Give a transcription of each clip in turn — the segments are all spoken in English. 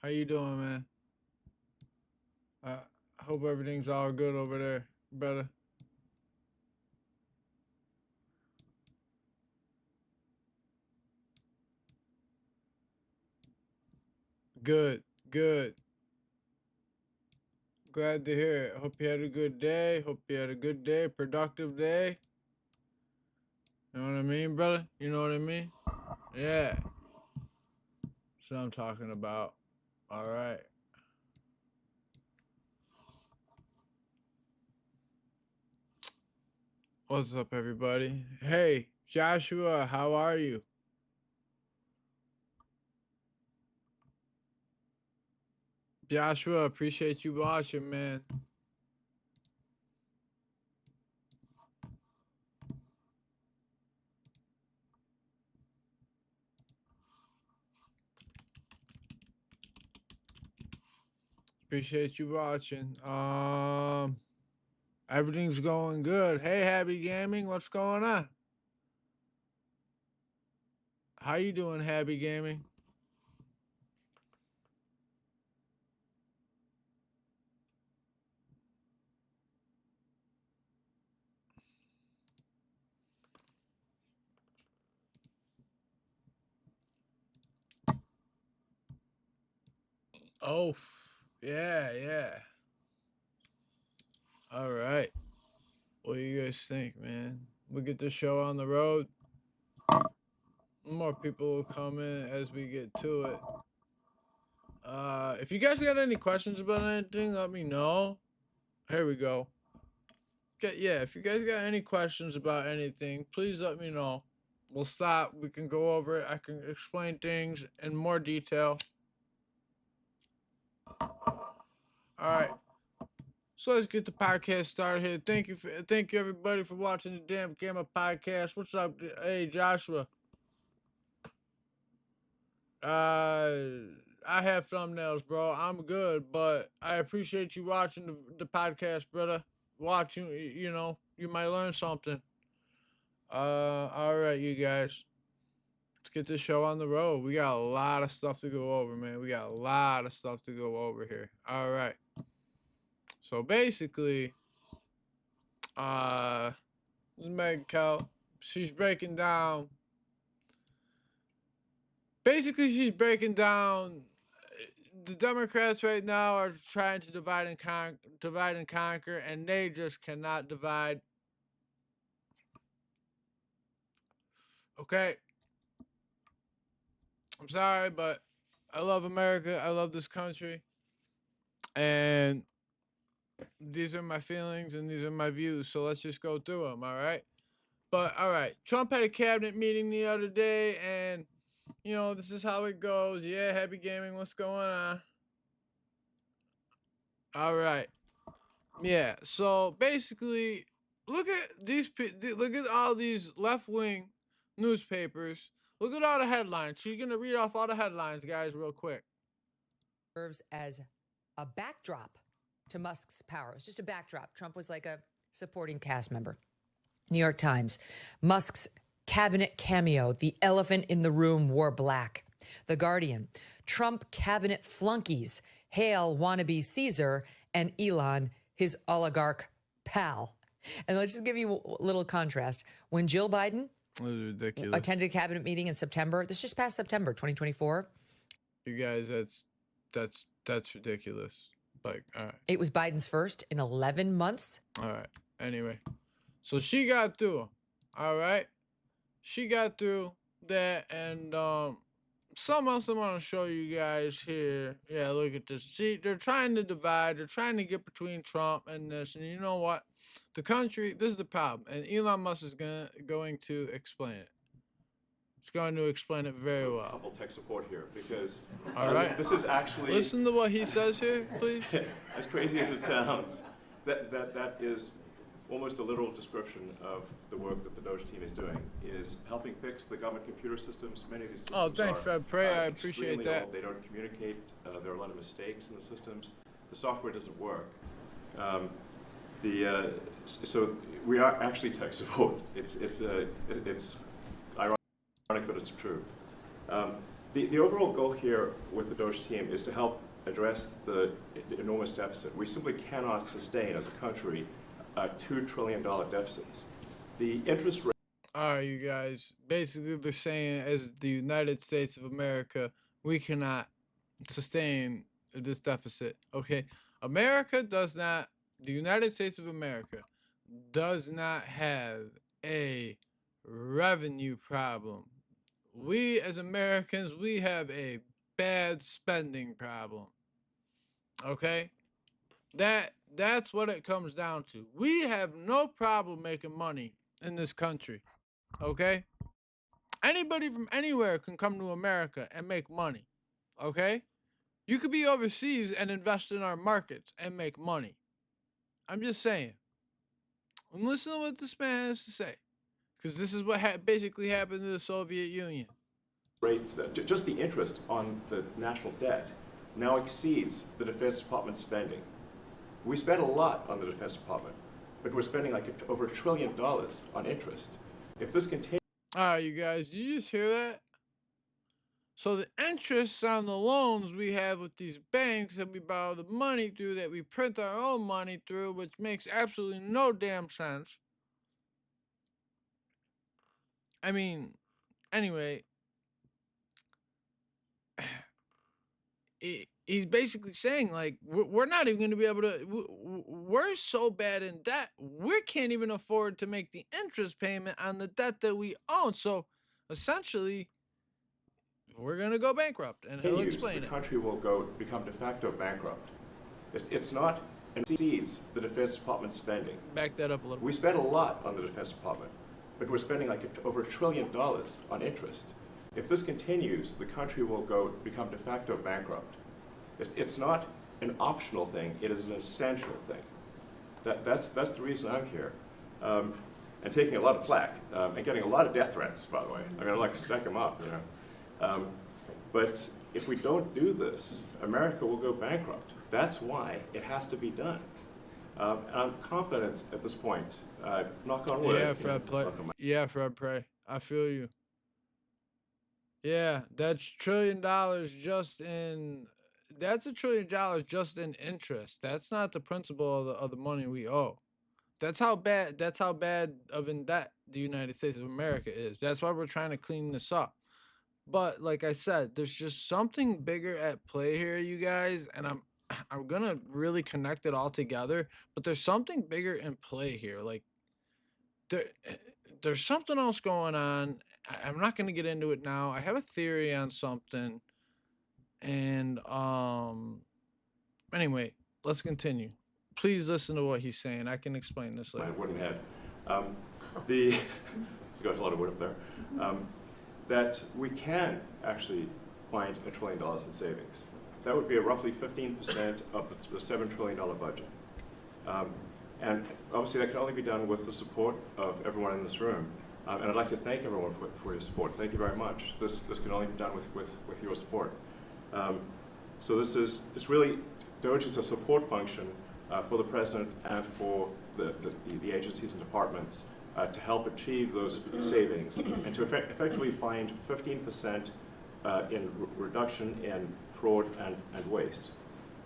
How you doing, man? I hope everything's all good over there, brother. Good, good. Glad to hear it. Hope you had a good day. Hope you had a good day, productive day. You know what I mean, brother? You know what I mean? Yeah. That's what I'm talking about. All right. What's up, everybody? Hey, Joshua, how are you? Joshua, appreciate you watching, man. Appreciate you watching. Everything's going good. Hey, Happy Gaming, what's going on? How you doing, Happy Gaming? Oh, yeah, yeah. All right. What do you guys think, man? We get the show on the road. More people will come in as we get to it. If you guys got any questions about anything, let me know. Here we go. Okay, yeah, if you guys got any questions about anything, please let me know. We'll stop. We can go over it. I can explain things in more detail. All right. So let's get the podcast started here. Thank you everybody for watching the Damn Gamma podcast. What's up? Hey Joshua. I have thumbnails, bro. I'm good, but I appreciate you watching the podcast, brother. Watching, you know, you might learn something. All right, you guys. Let's get this show on the road. We got a lot of stuff to go over, man. We got a lot of stuff to go over here. All right. So basically, Meg Cal, she's breaking down. Basically, she's breaking down. The Democrats right now are trying to divide and conquer, and they just cannot divide. Okay, I'm sorry, but I love America. I love this country, and these are my feelings and these are my views. So let's just go through them. All right. But all right, Trump had a cabinet meeting the other day, and you know this is how it goes. Yeah, Happy Gaming, what's going on? All right. Yeah. So basically, look at look at all these left wing newspapers. Look at all the headlines. She's gonna read off all the headlines, guys, real quick. Serves as a backdrop to Musk's power. It was just a backdrop. Trump was like a supporting cast member. New York Times, Musk's cabinet cameo, the elephant in the room wore black. The Guardian, Trump cabinet flunkies hail wannabe Caesar and Elon, his oligarch pal. And let's just give you a little contrast. When Jill Biden attended a cabinet meeting in September, this just past September 2024. You guys, that's ridiculous. Like, all right. It was Biden's first in 11 months. All right. Anyway, so she got through. All right. She got through that, and something else I want to show you guys here. Yeah, look at this. See, they're trying to divide. They're trying to get between Trump and this. And you know what? The country, this is the problem. And Elon Musk is going to explain it. He's going to explain it very well. Couple tech support here because all right. This is actually listen to what he says here, please. As crazy as it sounds, that is almost a literal description of the work that the Doge team is doing, is helping fix the government computer systems. Many of these systems oh, thanks, Fred Prey. I appreciate that. Old. They don't communicate. There are a lot of mistakes in the systems. The software doesn't work. So we are actually tech support. It's ironic, but it's true. The overall goal here with the Doge team is to help address the enormous deficit. We simply cannot sustain, as a country, $2 trillion deficits. The interest rate... All right, you guys. Basically, they're saying as the United States of America, we cannot sustain this deficit. Okay, the United States of America does not have a revenue problem. We as Americans, we have a bad spending problem. Okay? That's what it comes down to. We have no problem making money in this country. Okay? Anybody from anywhere can come to America and make money. Okay? You could be overseas and invest in our markets and make money. I'm just saying. And listen to what this man has to say. Because this is what basically happened to the Soviet Union. Rates, just the interest on the national debt now exceeds the Defense Department spending. We spend a lot on the Defense Department, but we're spending like over $1 trillion on interest. If this continues... All right, you guys, did you just hear that? So the interest on the loans we have with these banks that we borrow the money through, that we print our own money through, which makes absolutely no damn sense. I mean, anyway, he's basically saying, like, we're not even going to be able to, we're so bad in debt, we can't even afford to make the interest payment on the debt that we own. So essentially, we're going to go bankrupt, and he'll explain the it. country will become de facto bankrupt. It's not, and exceeds the Defense Department spending. Back that up a little. We spend a lot on the Defense Department, but we're spending like over $1 trillion on interest. If this continues, the country will become de facto bankrupt. It's not an optional thing, it is an essential thing. That's the reason I'm here. And taking a lot of flack, and getting a lot of death threats, by the way. I'm gonna like stack them up, you know. But if we don't do this, America will go bankrupt. That's why it has to be done. And I'm confident at this point, knock on wood. Yeah, Fred, pray. I feel you. Yeah, that's $1 trillion just in. That's $1 trillion just in interest. That's not the principal of the money we owe. That's how bad. That's how bad of in debt the United States of America is. That's why we're trying to clean this up. But like I said, there's just something bigger at play here, you guys, and I'm gonna really connect it all together. But there's something bigger in play here. Like there's something else going on. I'm not gonna get into it now. I have a theory on something, and anyway, let's continue. Please listen to what he's saying. I can explain this later. My wooden head. It's got a lot of wood up there. That we can actually find $1 trillion in savings. That would be roughly 15% of the $7 trillion budget. And obviously that can only be done with the support of everyone in this room. And I'd like to thank everyone for your support. Thank you very much. This can only be done with your support. So it's really, Doge is a support function for the president and for the agencies and departments to help achieve those savings and to effectively find 15% in reduction in fraud and waste.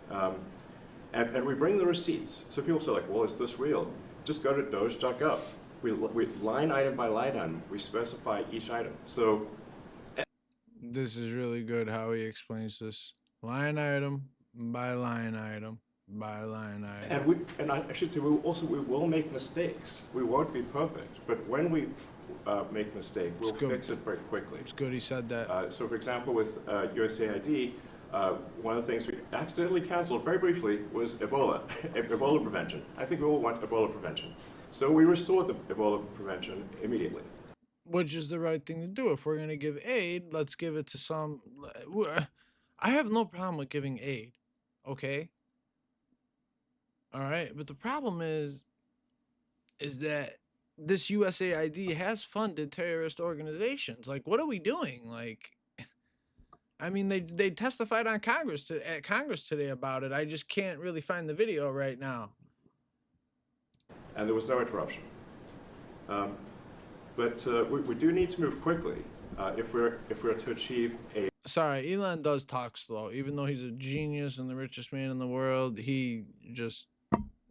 And we bring the receipts. So people say, like, well, is this real? Just go to doge.gov. We line item by line item, we specify each item. So this is really good how he explains this. Line item by line item by line item. And I should say, we will make mistakes. We won't be perfect, but when we make a mistake, we'll fix it very quickly. It's good he said that. So for example, with USAID, one of the things we accidentally canceled very briefly was Ebola, Ebola prevention. I think we all want Ebola prevention. So we restored the Ebola prevention immediately. Which is the right thing to do. If we're going to give aid, let's give it to some... I have no problem with giving aid, okay? All right, but the problem is that this USAID has funded terrorist organizations. Like, what are we doing? Like, I mean, they testified on Congress at Congress today about it. I just can't really find the video right now. And there was no interruption. But we do need to move quickly if we're to achieve a Sorry, Elon does talk slow. Even though he's a genius and the richest man in the world, he just,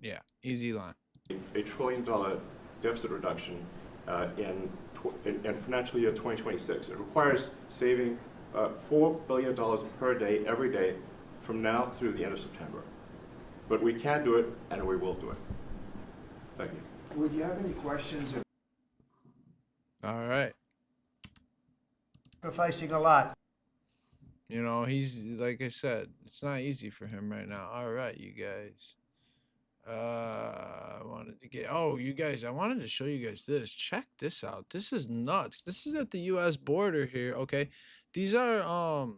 yeah, he's Elon. $1 trillion deficit reduction in financial year 2026. It requires saving $4 billion per day, every day, from now through the end of September. But we can do it, and we will do it. Thank you. Would you have any questions? All right. Sacrificing a lot. You know, he's, like I said, it's not easy for him right now. All right, you guys. I wanted to get, oh, you guys, I wanted to show you guys this. Check this out. This is nuts. This is at the US border here, okay? These are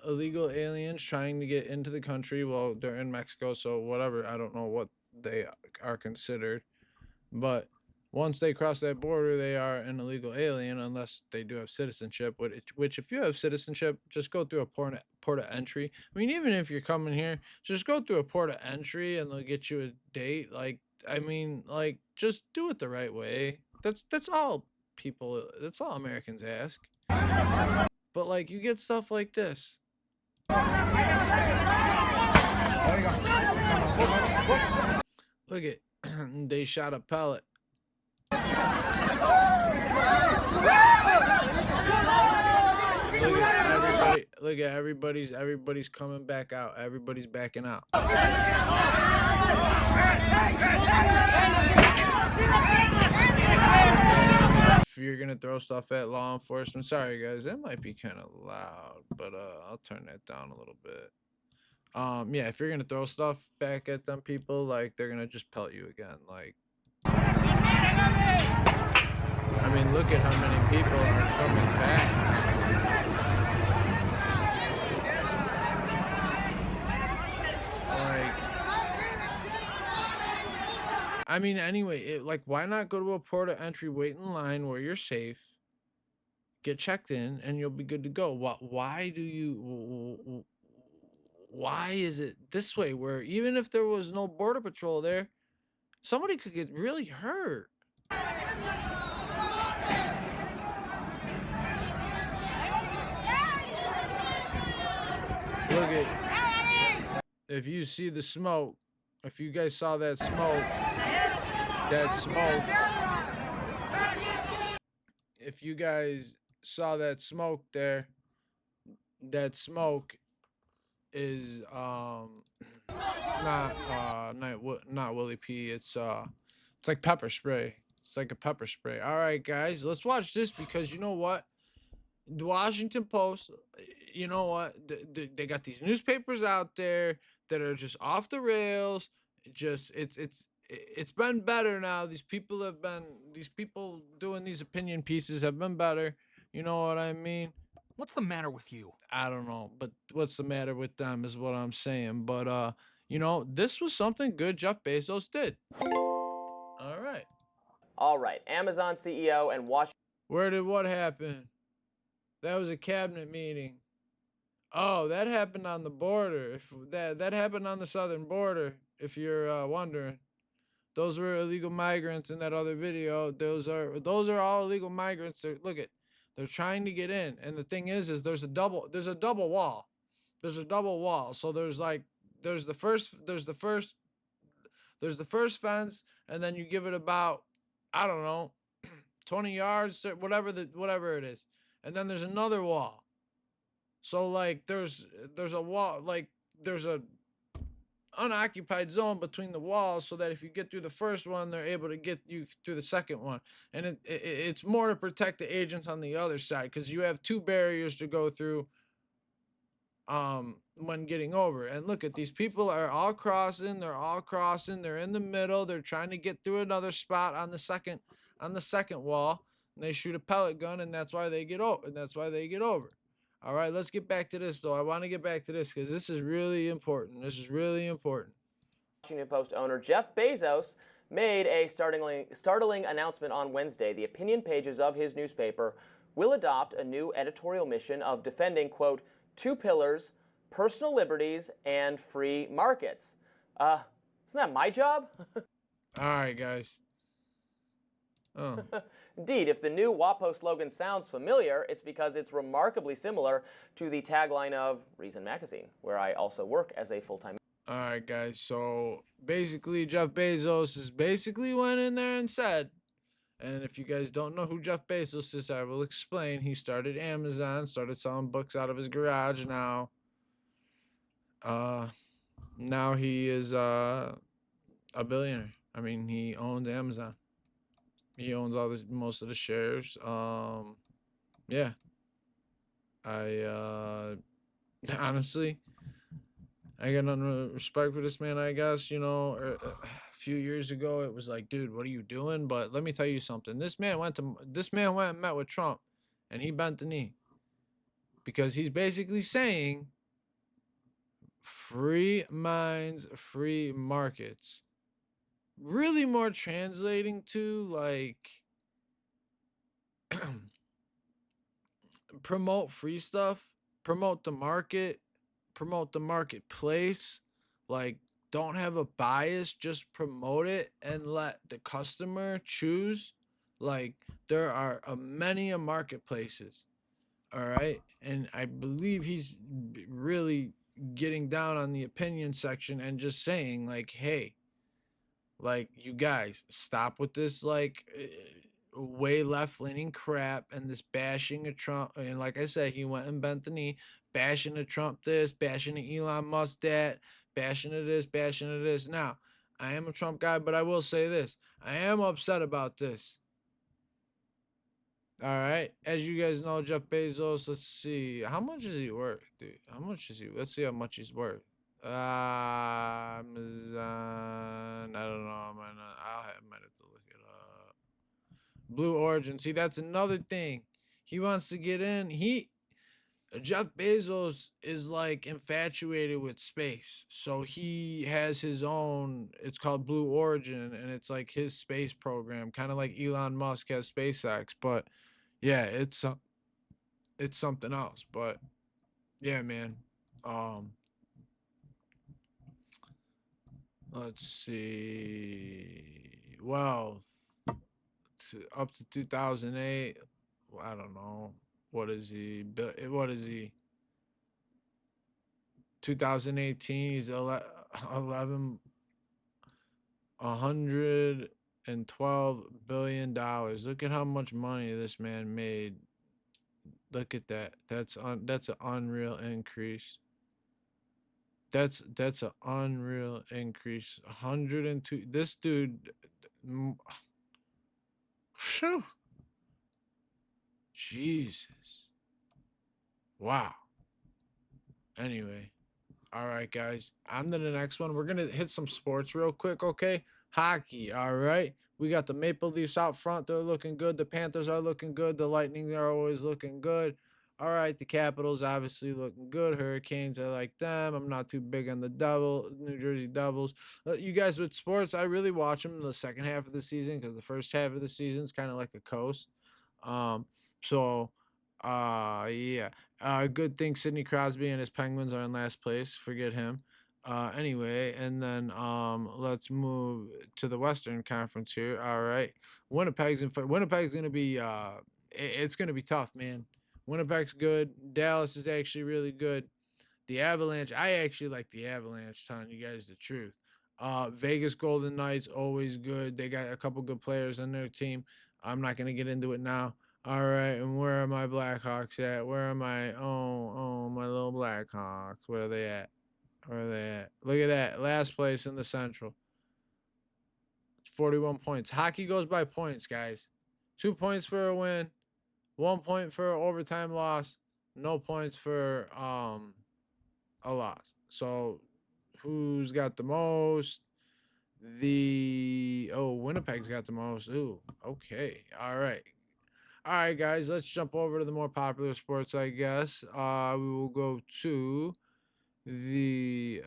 illegal aliens trying to get into the country. Well, they're in Mexico, so whatever. I don't know what they are considered. But once they cross that border, they are an illegal alien unless they do have citizenship, which if you have citizenship, just go through a port of entry. I mean, even if you're coming here, just go through a port of entry and they'll get you a date. Like, I mean, like, just do it the right way. That's all that's all Americans ask. But, like, you get stuff like this. Look at, they shot a pellet. Look at everybody's coming back out. Everybody's backing out. If you're gonna throw stuff at law enforcement, sorry guys, that might be kind of loud, but I'll turn that down a little bit. Yeah, if you're gonna throw stuff back at them people, like, they're gonna just pelt you again. Like, I mean, look at how many people are coming back. Like, I mean, anyway, like, why not go to a port of entry, wait in line where you're safe, get checked in, and you'll be good to go? Why is it this way, where even if there was no border patrol there, somebody could get really hurt? Look at, if you see the smoke, if you guys saw that smoke, if you guys saw that smoke there, that smoke is not Willie P. It's like pepper spray. It's like a pepper spray. All right, guys, let's watch this, because you know what? The Washington Post, you know what? They got these newspapers out there that are just off the rails. It's been better now. These people doing these opinion pieces have been better. You know what I mean? What's the matter with you? I don't know, but what's the matter with them is what I'm saying. But you know, this was something good Jeff Bezos did. All right. All right. Amazon CEO and Washington. Where did what happen? That was a cabinet meeting. Oh, that happened on the border. If that happened on the southern border, if you're wondering. Those were illegal migrants in that other video. Those are all illegal migrants. They're trying to get in. And the thing is there's a double wall. There's a double wall. So there's the first fence, and then you give it about, I don't know, 20 yards, whatever it is. And then there's another wall. So like there's a wall, like there's a unoccupied zone between the walls, so that if you get through the first one, they're able to get you through the second one. And it's more to protect the agents on the other side, because you have two barriers to go through when getting over. And look at these people are all crossing. They're in the middle. They're trying to get through another spot on the second wall. And they shoot a pellet gun, and that's why they get over. All right, let's get back to this, though. I want to get back to this because this is really important. Washington Post owner Jeff Bezos made a startling announcement on Wednesday. The opinion pages of his newspaper will adopt a new editorial mission of defending, quote, two pillars, personal liberties and free markets. Isn't that my job? All right, guys. Oh. Indeed, if the new WAPO slogan sounds familiar, it's because it's remarkably similar to the tagline of Reason Magazine, where I also work as a full-time. All right, guys. So basically, Jeff Bezos is basically went in there and said, and if you guys don't know who Jeff Bezos is, I will explain. He started Amazon, started selling books out of his garage. Now he is a billionaire. I mean, he owns Amazon. He owns most of the shares. Yeah. I honestly, I got none respect for this man. I guess a few years ago it was like, dude, what are you doing? But let me tell you something. This man went and met with Trump, and he bent the knee because he's basically saying free minds, free markets. Really more translating to like promote free stuff, promote the market, promote the marketplace. Like, don't have a bias, just promote it and let the customer choose. Like, there are many marketplaces, all right? And I believe he's really getting down on the opinion section and just saying, like, hey, like, you guys, stop with this, like, way left leaning crap and this bashing of Trump. And like I said, he went and bent the knee, bashing of Trump this, bashing of Elon Musk that, bashing of this, bashing of this. Now, I am a Trump guy, but I will say this. I am upset about this. All right. As you guys know, Jeff Bezos, let's see. How much is he worth, dude? How much is he? Let's see how much he's worth. Amazon. I don't know. I might have to look it up. Blue Origin. See, that's another thing. He wants to get in. Jeff Bezos is like infatuated with space. So he has his own, it's called Blue Origin, and it's like his space program, kind of like Elon Musk has SpaceX. But yeah, it's something else. But yeah, man. Let's see. Wealth up to 2008. I don't know. What is he? What is he? 2018. He's 112 billion dollars. Look at how much money this man made. Look at that. That's an unreal increase. That's an unreal increase. 102. This dude. Phew. Jesus. Wow. Anyway. All right, guys. On to the next one. We're going to hit some sports real quick, okay? Hockey, all right? We got the Maple Leafs out front. They're looking good. The Panthers are looking good. The Lightning are always looking good. All right, the Capitals obviously looking good. Hurricanes, I like them. I'm not too big on the New Jersey Devils. You guys with sports, I really watch them in the second half of the season because the first half of the season is kind of like a coast. So, yeah. Good thing Sidney Crosby and his Penguins are in last place. Forget him. Anyway, and then let's move to the Western Conference here. All right, Winnipeg's gonna be it's gonna be tough, man. Winnipeg's good. Dallas is actually really good. The Avalanche, I actually like the Avalanche, telling you guys the truth. Vegas Golden Knights, always good. They got a couple good players on their team. I'm not gonna get into it now. All right, and where are my Blackhawks at? Where am I? Oh, my little Blackhawks. Where are they at? Where are they at? Look at that. Last place in the Central. 41 points. Hockey goes by points, guys. 2 points for a win. 1 point for an overtime loss. No points for a loss. So who's got the most? Winnipeg's got the most. Ooh, okay. All right. All right, guys, let's jump over to the more popular sports, I guess. We will go to the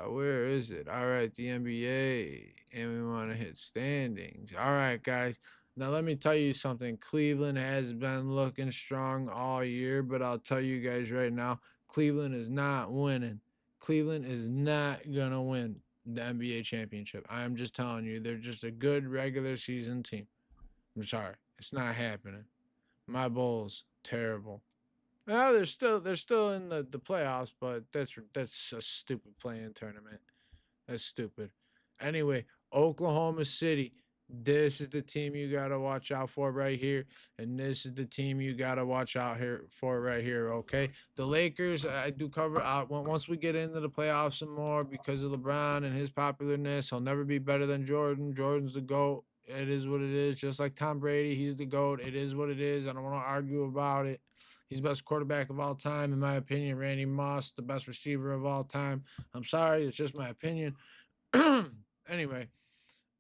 where is it? All right, the NBA, and we want to hit standings. All right, guys. Now let me tell you something. Cleveland has been looking strong all year, but I'll tell you guys right now, Cleveland is not winning. Cleveland is not gonna win the NBA championship. I'm just telling you, they're just a good regular season team. I'm sorry. It's not happening. My Bulls, terrible. No, they're still in the playoffs, but that's a stupid playing tournament. That's stupid. Anyway, Oklahoma City. This is the team you gotta watch out for right here, and this is the team you gotta watch out here for right here. Okay, the Lakers. I do cover once we get into the playoffs some more because of LeBron and his popularness. He'll never be better than Jordan. Jordan's the GOAT. It is what it is. Just like Tom Brady, he's the GOAT. It is what it is. I don't want to argue about it. He's the best quarterback of all time, in my opinion. Randy Moss, the best receiver of all time. I'm sorry, it's just my opinion. Anyway,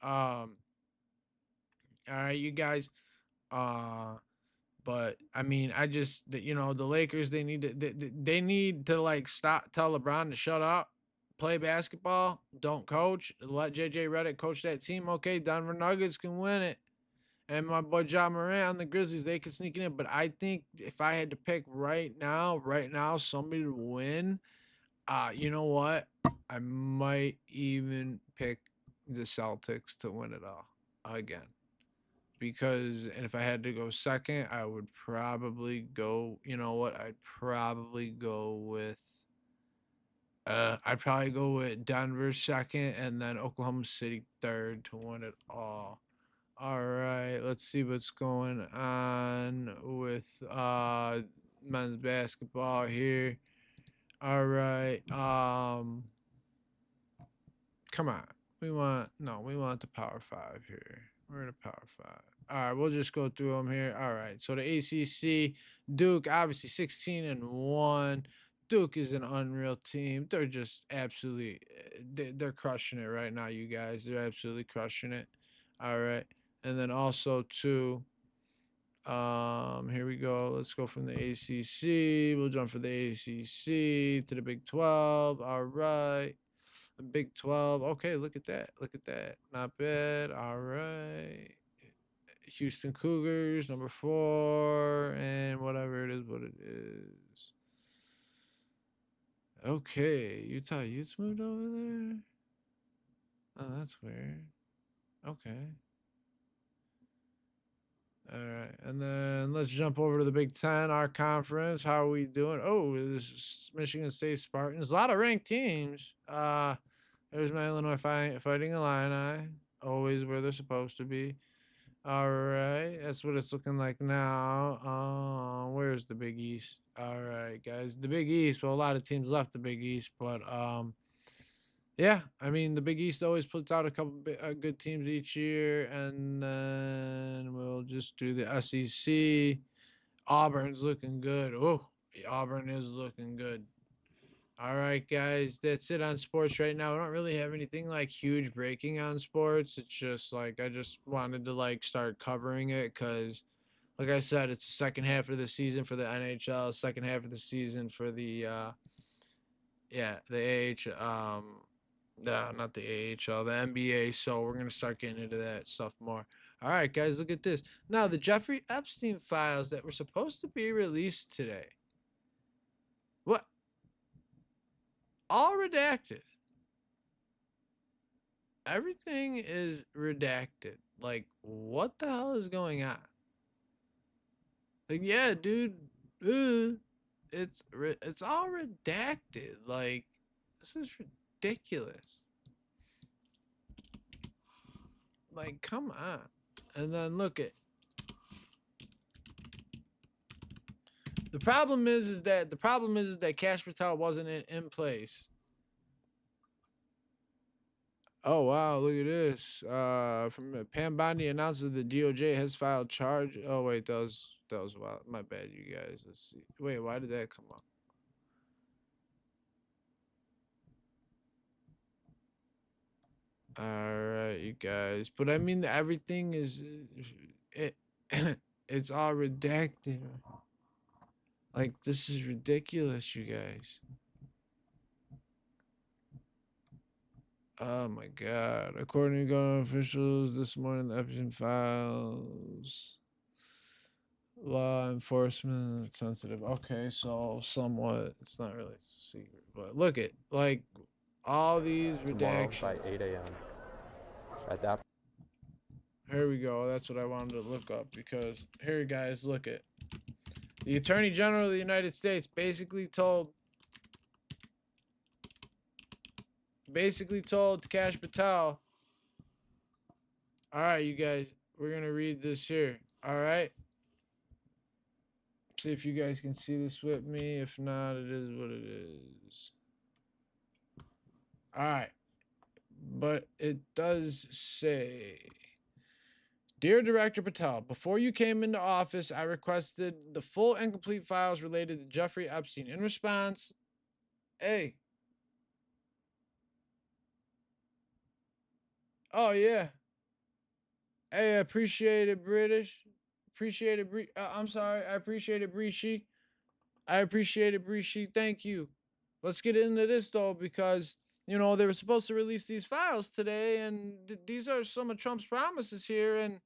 all right, you guys. But I mean, the Lakers, they need to like stop, tell LeBron to shut up, play basketball, don't coach, let JJ Redick coach that team. Okay, Denver Nuggets can win it. And my boy Ja Morant on the Grizzlies, they could sneak it in. But I think if I had to pick right now, somebody to win, you know what? I might even pick the Celtics to win it all again. And if I had to go second, I would probably go, you know what? I'd probably go with Denver second and then Oklahoma City third to win it all. All right, let's see what's going on with men's basketball here. All right. Come on. We want the Power 5 here. We're in a Power 5. All right, we'll just go through them here. All right. So the ACC, Duke obviously 16-1. Duke is an unreal team. They're just absolutely they're crushing it right now, you guys. They're absolutely crushing it. All right. And then also too, here we go. Let's go from the ACC. We'll jump from the ACC to the Big 12. All right. The Big 12. Okay, look at that. Look at that. Not bad. All right. Houston Cougars, number 4, and whatever it is, what it is. Okay, Utah Utes moved over there? Oh, that's weird. Okay. All right, and then let's jump over to the Big Ten, our conference. How are we doing? Oh, this is Michigan State Spartans. A lot of ranked teams. There's my Illinois Fighting Illini, always where they're supposed to be. All right, that's what it's looking like now. Where's the Big East? All right, guys, the Big East. Well, a lot of teams left the Big East, but yeah, I mean, the Big East always puts out a couple good teams each year, and then we'll just do the SEC. Auburn's looking good. Oh, Auburn is looking good. All right, guys, that's it on sports right now. I don't really have anything like huge breaking on sports. It's just like I just wanted to like start covering it because, like I said, it's the second half of the season for the NHL, second half of the season for the the AH not the AHL, the NBA. So we're gonna start getting into that stuff more. All right, guys, look at this. Now the Jeffrey Epstein files that were supposed to be released today. What? All redacted. Everything is redacted. Like, what the hell is going on? Like, yeah, dude, it's all redacted. Like, this is ridiculous. Like, come on. And then look at. The problem is that Cash Patel wasn't in place. Oh wow, look at this. From Pam Bondi announces that the DOJ has filed charge. Oh wait, that was wild. My bad, you guys. Let's see. Wait, why did that come up? All right, you guys. But I mean, everything is it's all redacted. Like, this is ridiculous, you guys. Oh my God. According to government officials, this morning the Epstein files. Law enforcement sensitive. Okay, so somewhat. It's not really secret. But look at, like, all these redactions. Tomorrow by 8 a.m. At that Here we go. That's what I wanted to look up because here, guys, look at the Attorney General of the United States basically told Kash Patel, all right, you guys, we're gonna read this here. All right. See if you guys can see this with me. If not, it is what it is. All right. But it does say, Dear Director Patel, before you came into office, I requested the full and complete files related to Jeffrey Epstein. In response, hey. Oh, yeah. Hey, I appreciate it, British. Appreciate it, I'm sorry. I appreciate it, Brishi. I appreciate it, Brishi. Thank you. Let's get into this, though, because, you know, they were supposed to release these files today, and these are some of Trump's promises here, and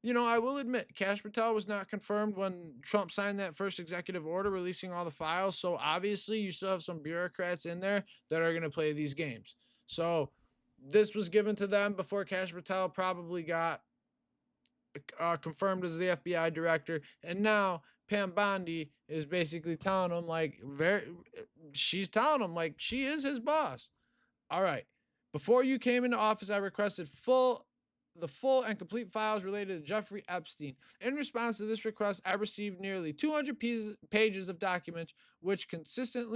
you know, I will admit, Kash Patel was not confirmed when Trump signed that first executive order releasing all the files. So obviously, you still have some bureaucrats in there that are going to play these games. So this was given to them before Kash Patel probably got confirmed as the FBI director. And now Pam Bondi is basically telling him, like, she's telling him, like, she is his boss. All right. Before you came into office, I requested the full and complete files related to Jeffrey Epstein. In response to this request, I received nearly 200 pages of documents, which consisted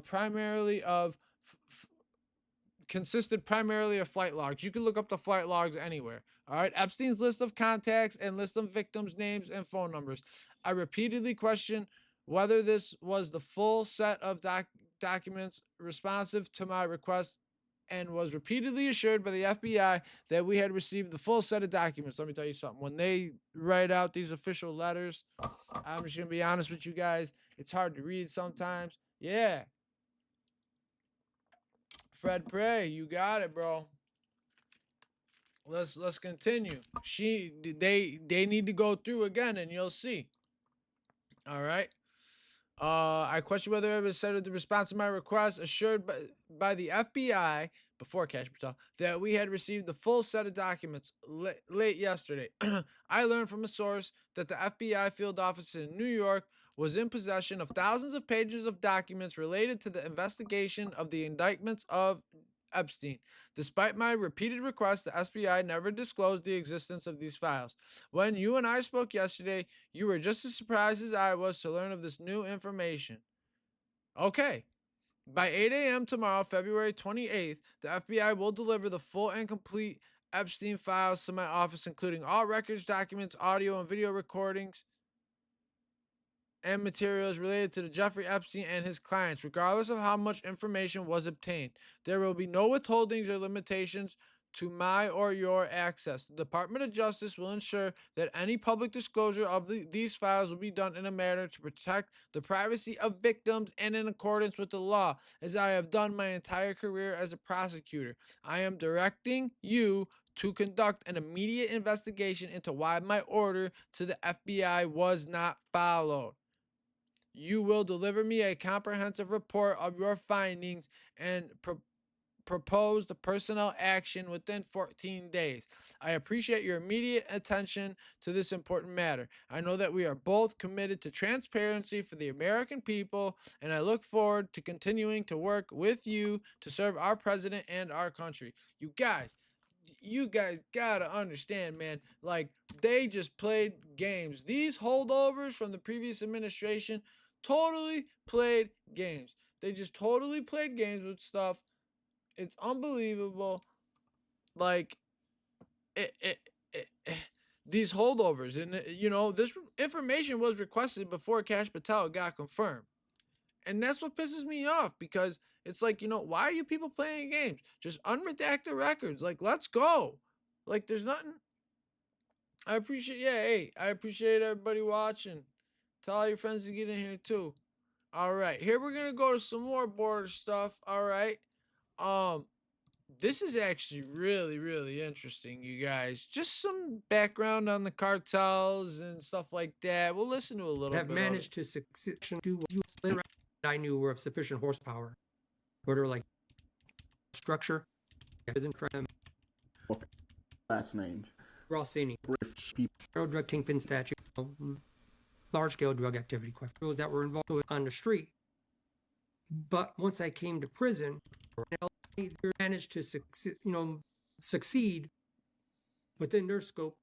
primarily of flight logs. You can look up the flight logs anywhere. All right. Epstein's list of contacts and list of victims' names and phone numbers. I repeatedly questioned whether this was the full set of documents responsive to my request, and was repeatedly assured by the FBI that we had received the full set of documents. Let me tell you something. When they write out these official letters, I'm just going to be honest with you guys, it's hard to read sometimes. Yeah. Fred Prey, you got it, bro. Let's continue. They need to go through again, and you'll see. All right. I question whether it was said of the response to my request, assured by the FBI before Kash Patel that we had received the full set of documents late yesterday. I learned from a source that the FBI field office in New York was in possession of thousands of pages of documents related to the investigation of the indictments of Epstein. Despite my repeated requests, the FBI never disclosed the existence of these files. When you and I spoke yesterday, you were just as surprised as I was to learn of this new information. Okay. By 8 a.m. tomorrow, February 28th, the FBI will deliver the full and complete Epstein files to my office, including all records, documents, audio, and video recordings, and materials related to the Jeffrey Epstein and his clients, regardless of how much information was obtained. There will be no withholdings or limitations to my or your access. The Department of Justice will ensure that any public disclosure of these files will be done in a manner to protect the privacy of victims and in accordance with the law, as I have done my entire career as a prosecutor. I am directing you to conduct an immediate investigation into why my order to the FBI was not followed. You will deliver me a comprehensive report of your findings and proposed personnel action within 14 days. I appreciate your immediate attention to this important matter. I know that we are both committed to transparency for the American people, and I look forward to continuing to work with you to serve our president and our country. You guys gotta understand, man. Like, they just played games. These holdovers from the previous administration totally played games. They just totally played games with stuff. It's unbelievable. Like, these holdovers, and you know, this information was requested before Kash Patel got confirmed. And that's what pisses me off, because it's like, you know, why are you people playing games? Just unredact the records. Like, let's go. Like, there's nothing. I appreciate everybody watching. Tell all your friends to get in here too. All right, here we're gonna go to some more border stuff. All right, this is actually really, really interesting, you guys. Just some background on the cartels and stuff like that. We'll listen to a little have bit. managed to succeed to I knew were of sufficient horsepower, order like structure, within crime, last name. Rossini, British people. drug kingpin statute, large-scale drug activity, those that were involved on the street. But once I came to prison, they managed to succeed within their scope,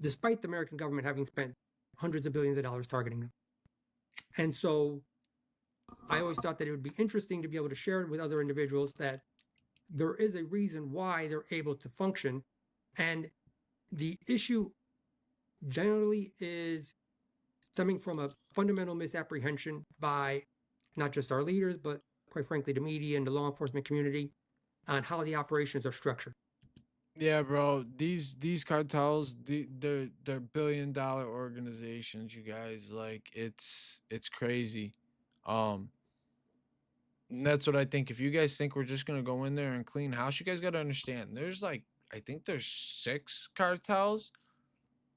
despite the American government having spent hundreds of billions of dollars targeting them. And so I always thought that it would be interesting to be able to share it with other individuals that there is a reason why they're able to function. And the issue generally is stemming from a fundamental misapprehension by not just our leaders, but quite frankly, the media and the law enforcement community on how the operations are structured. Yeah, bro. These cartels, they're billion-dollar organizations. You guys, like, it's crazy. And that's what I think. If you guys think we're just gonna go in there and clean house, you guys gotta understand. There's like, I think there's 6 cartels,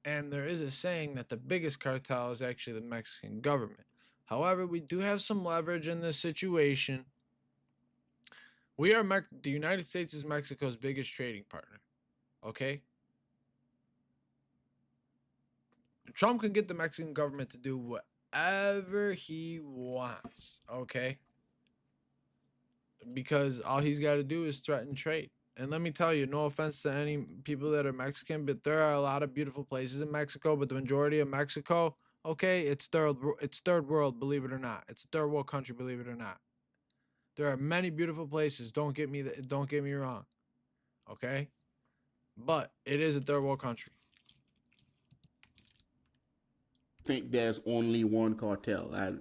and there is a saying that the biggest cartel is actually the Mexican government. However, we do have some leverage in this situation. We are the United States is Mexico's biggest trading partner. Okay? Trump can get the Mexican government to do whatever he wants. Okay? Because all he's got to do is threaten trade. And let me tell you, no offense to any people that are Mexican, but there are a lot of beautiful places in Mexico. But the majority of Mexico, okay, it's third world, believe it or not. It's a third world country, believe it or not. There are many beautiful places. Don't get me wrong. Okay? But it is a third world country. I think there's only one cartel.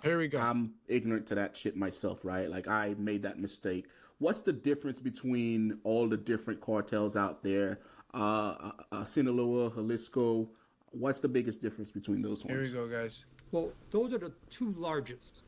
Here we go. I'm ignorant to that shit myself, right? Like, I made that mistake. What's the difference between all the different cartels out there? Sinaloa, Jalisco. What's the biggest difference between those ones? Here we go, guys. Well, those are the 2 largest.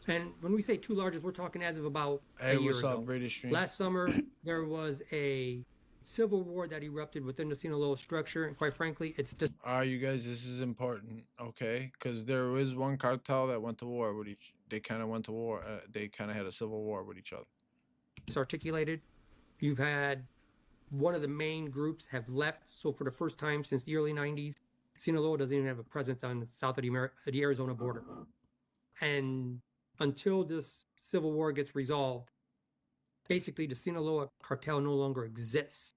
And when we say 2 largest, we're talking as of about a year ago. What's up, British Stream? Last summer, there was a civil war that erupted within the Sinaloa structure. And quite frankly, it's just... You guys, this is important, okay? Because there was one cartel that went to war with they kind of went to war. They kind of had a civil war with each other. It's articulated. You've had one of the main groups have left. So for the first time since the early 90s, Sinaloa doesn't even have a presence on the south of the Arizona border. And until this civil war gets resolved, basically the Sinaloa cartel no longer exists.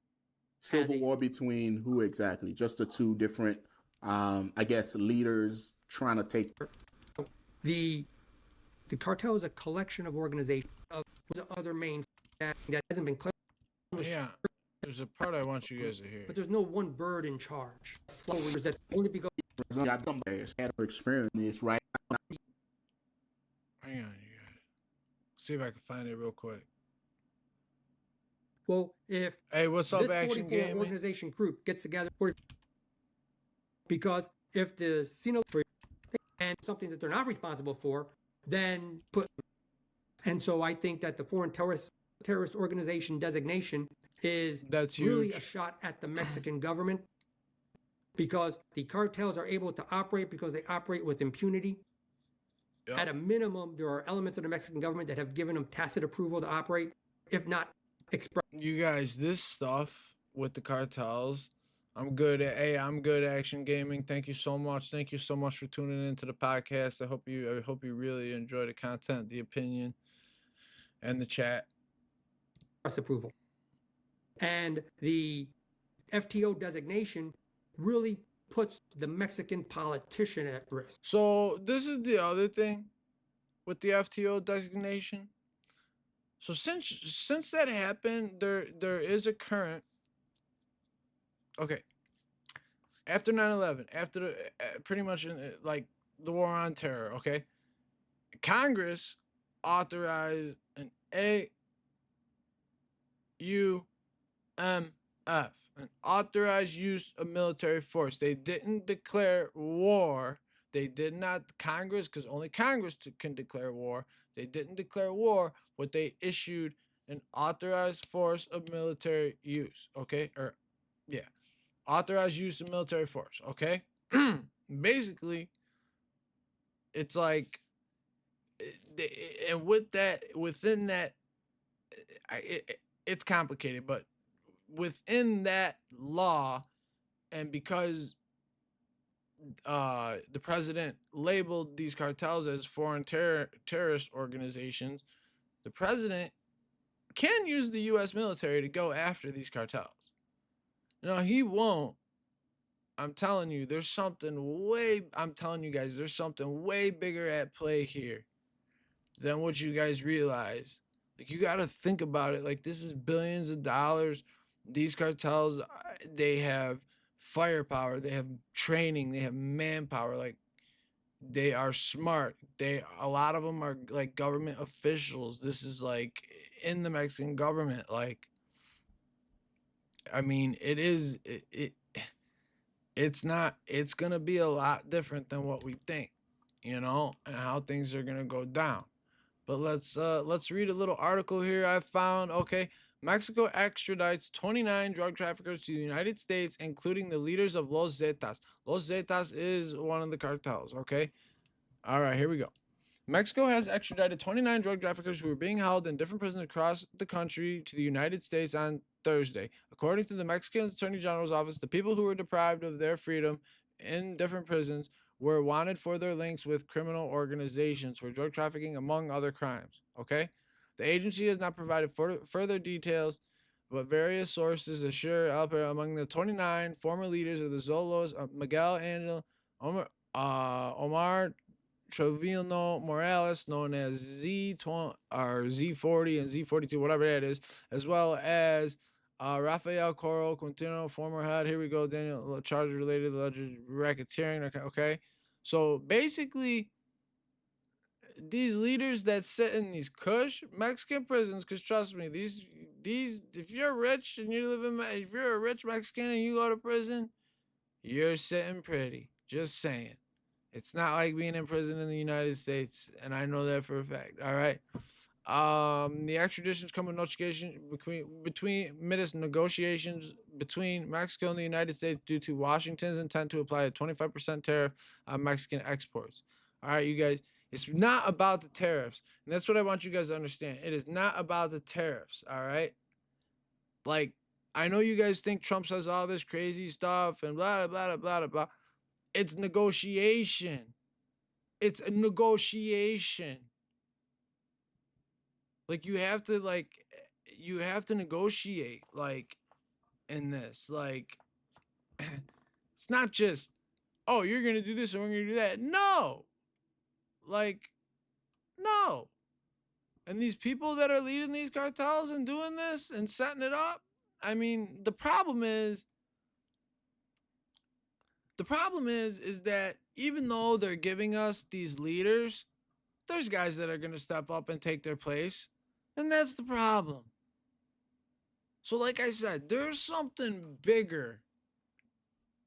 Civil war between who exactly? Just the 2 different, I guess, leaders trying to take... The cartel is a collection of organizations of the other main that hasn't been clarified. Yeah, there's a part I want you guys to hear. But there's no one bird in charge. Flowers that only because... Got somebody had experience this, right? Hang on, you guys. See if I can find it real quick. Well, if hey, what's up, this Action 44 Gaming? organization group gets together, because if the Sinaloa and something that they're not responsible for, then put. And so I think that the foreign terrorist organization designation is really a shot at the Mexican government, because the cartels are able to operate because they operate with impunity. Yep. At a minimum, there are elements of the Mexican government that have given them tacit approval to operate, if not express. You guys, this stuff with the cartels, I'm good at Action Gaming. Thank you so much. Thank you so much for tuning into the podcast. I hope you really enjoy the content, the opinion, and the chat. Approval. And the FTO designation really puts the Mexican politician at risk. So this is the other thing with the FTO designation. So since that happened, there is a current. Okay. After 9/11, after the, pretty much like the war on terror, okay, Congress authorized an AUMF, an authorized use of military force. They didn't declare war. They did not, Congress, because only Congress can declare war. They didn't declare war, but they issued an authorized force of military use, okay? Authorized use of military force, okay? Basically, it's like, and with that, within that, it's complicated, but within that law, and because the president labeled these cartels as foreign terrorist organizations, the president can use the U.S. military to go after these cartels. No, he won't. I'm telling you, I'm telling you guys, there's something way bigger at play here than what you guys realize. Like, you got to think about it. Like, this is billions of dollars. These cartels, they have firepower, they have training, they have manpower. Like, they are smart. A lot of them are like government officials. This is like in the Mexican government. Like, I mean, it's gonna be a lot different than what we think, and how things are gonna go down. But let's read a little article here I found. Okay, Mexico extradites 29 drug traffickers to the United States, including the leaders of Los Zetas. Los Zetas is one of the cartels. Okay, all right, here we go. Mexico has extradited 29 drug traffickers who were being held in different prisons across the country to the United States on Thursday. According to the Mexican Attorney General's office, the people who were deprived of their freedom in different prisons were wanted for their links with criminal organizations for drug trafficking, among other crimes. Okay? The agency has not provided further details, but various sources assure among the 29 former leaders of the Zolos, Miguel Angel, Omar Trevino Morales, known as Z20 or Z40 and Z42, whatever that is, as well as Rafael Coro Quintino, former head. Here we go, Daniel, charges related to alleged racketeering. Okay. So basically, these leaders that sit in these cush Mexican prisons, because trust me, these if you're rich and you if you're a rich Mexican and you go to prison, you're sitting pretty. Just saying. It's not like being in prison in the United States, and I know that for a fact. All right. The extraditions come with notification between negotiations between Mexico and the United States due to Washington's intent to apply a 25% tariff on Mexican exports. All right, you guys. It's not about the tariffs, and that's what I want you guys to understand. It is not about the tariffs. All right. Like, I know you guys think Trump says all this crazy stuff and blah blah blah blah blah. It's negotiation. It's a negotiation. Like, you have to negotiate, like, in this. Like, it's not just, oh, you're going to do this and we're going to do that. No. Like, no. And these people that are leading these cartels and doing this and setting it up, I mean, the problem is that even though they're giving us these leaders, there's guys that are going to step up and take their place. And that's the problem. So like I said, there's something bigger.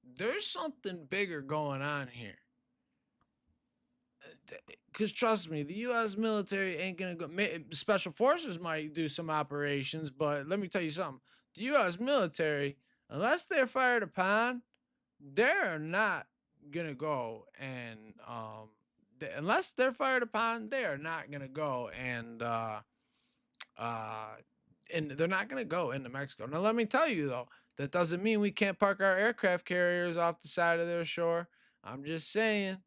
There's something bigger going on here. Because trust me, the U.S. military ain't going to go. Special forces might do some operations, but let me tell you something. The U.S. military, unless they're fired upon, they're not gonna go and unless they're fired upon, they are not gonna go and they're not gonna go into Mexico. Now let me tell you though, that doesn't mean we can't park our aircraft carriers off the side of their shore. I'm just saying,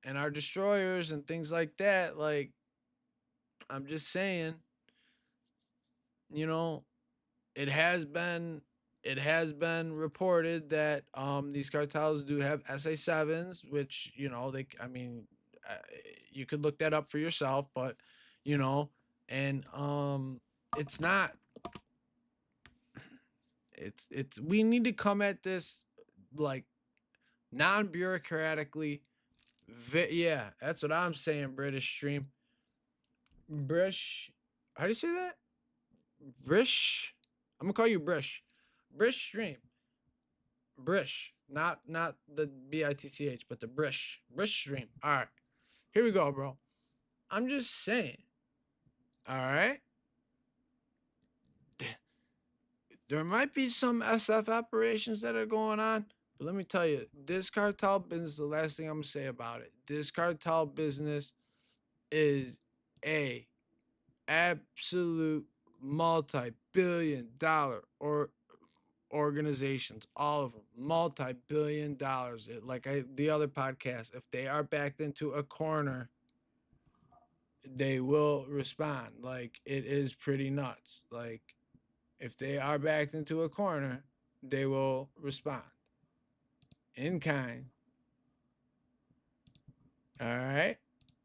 and our destroyers and things like that. Like, I'm just saying, it has been reported that these cartels do have SA-7s, which you could look that up for yourself, but and it's not. It's we need to come at this like non-bureaucratically. Yeah, that's what I'm saying. British stream. Brish. How do you say that? Brish. I'm gonna call you Brish. Brish stream. Brish. Not the BITCH, but the Brish. Brish stream. Alright. Here we go, bro. I'm just saying. Alright. There might be some SF operations that are going on, but let me tell you, this cartel business, the last thing I'm gonna say about it. This cartel business is a absolute multi-billion-dollar organizations, all of them, multi-billion dollars. The other podcast, if they are backed into a corner, they will respond. Like, it is pretty nuts. Like, if they are backed into a corner, they will respond in kind. All right,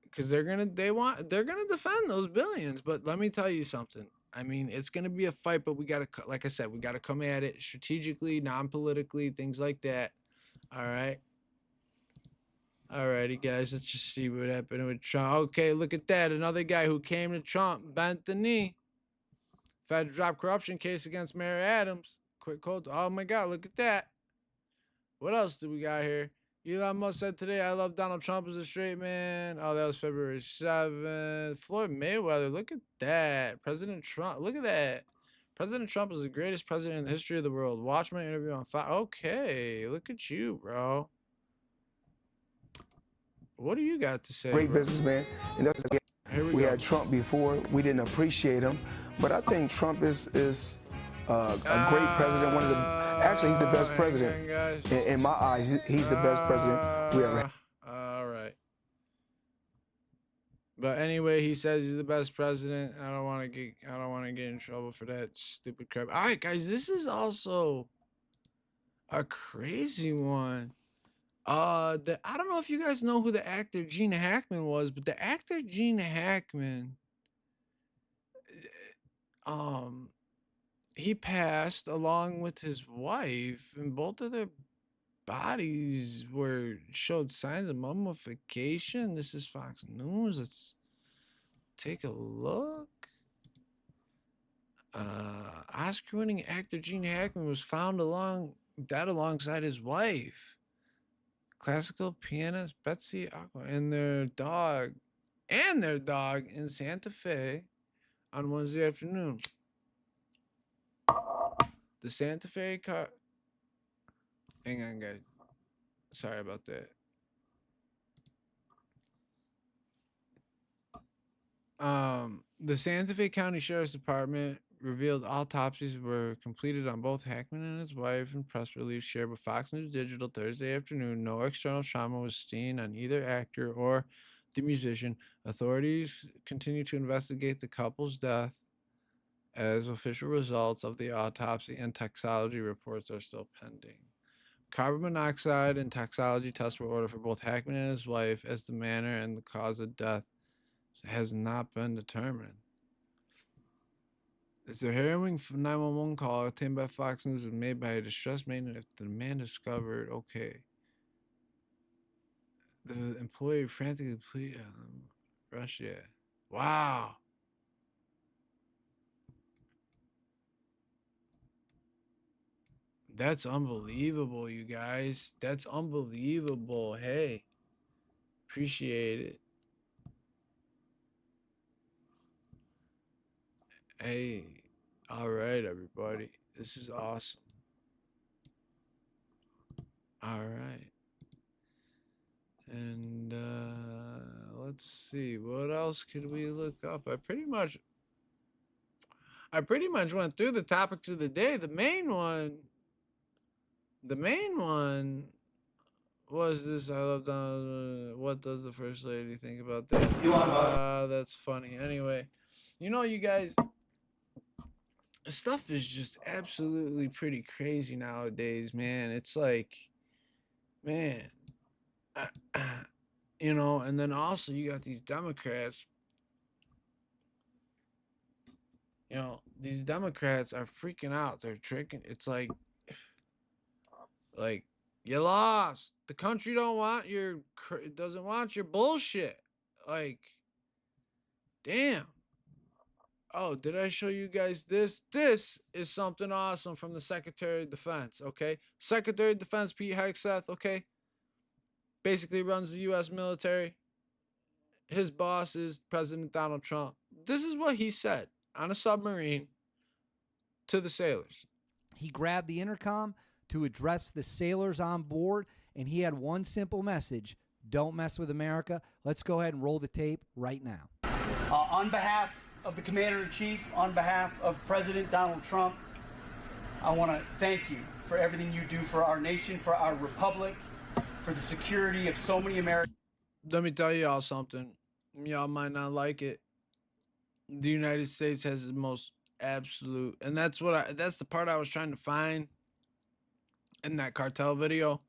because they're gonna defend those billions. But let me tell you something. I mean, it's gonna be a fight, but we gotta, like I said, we gotta come at it strategically, non-politically, things like that. All right. Alrighty, guys, let's just see what happened with Trump. Okay, look at that. Another guy who came to Trump, bent the knee. Fed drop corruption case against Mayor Adams. Quick quote. Oh my God, look at that. What else do we got here? Elon Musk said today, I love Donald Trump as a straight man. Oh, that was February 7th. Floyd Mayweather, look at that. President Trump, look at that. President Trump is the greatest president in the history of the world. Watch my interview on Fox. Okay, look at you, bro. What do you got to say? Great bro? businessman. And that's, Here we go. had Trump before. We didn't appreciate him, but I think Trump is a great president. Actually, he's the best president in my eyes. He's the best president we ever had. All right. But anyway, he says he's the best president. I don't want to get in trouble for that stupid crap. All right, guys, this is also a crazy one. I don't know if you guys know who the actor Gene Hackman was, but the actor Gene Hackman, he passed along with his wife, and both of their bodies showed signs of mummification. This is Fox News. Let's take a look. Oscar-winning actor Gene Hackman was found dead alongside his wife, classical pianist Betsy Aqua, and their dog in Santa Fe on Wednesday afternoon. The Santa Fe car. Hang on, guys. Sorry about that. The Santa Fe County Sheriff's Department revealed autopsies were completed on both Hackman and his wife in press release shared with Fox News Digital Thursday afternoon. No external trauma was seen on either actor or the musician. Authorities continue to investigate the couple's death as official results of the autopsy and toxicology reports are still pending. Carbon monoxide and toxicology tests were ordered for both Hackman and his wife, as the manner and the cause of death has not been determined. As the harrowing 911 call obtained by Fox News was made by a distress maintenance after the man discovered, the employee frantically rushed, yeah. Wow. That's unbelievable, you guys. That's unbelievable. Hey, appreciate it. Hey, all right, everybody. This is awesome. All right. And let's see. What else could we look up? I pretty much went through the topics of the day. The main one was this. I love Donald. What does the First Lady think about that? That's funny. Anyway, you guys, stuff is just absolutely pretty crazy nowadays, man. It's like, man, and then also you got these Democrats. These Democrats are freaking out. They're tricking. It's like you lost. The country doesn't want your bullshit. Like, damn. Oh, did I show you guys this? This is something awesome from the Secretary of Defense, okay? Secretary of Defense Pete Hegseth, okay? Basically runs the U.S. military. His boss is President Donald Trump. This is what he said on a submarine to the sailors. He grabbed the intercom to address the sailors on board, and he had one simple message: don't mess with America. Let's go ahead and roll the tape right now. On behalf of the Commander-in-Chief, on behalf of President Donald Trump, I want to thank you for everything you do for our nation, for our republic, for the security of so many Americans. Let me tell y'all something. Y'all might not like it. The United States has the most absolute, and that's the part I was trying to find in that cartel video,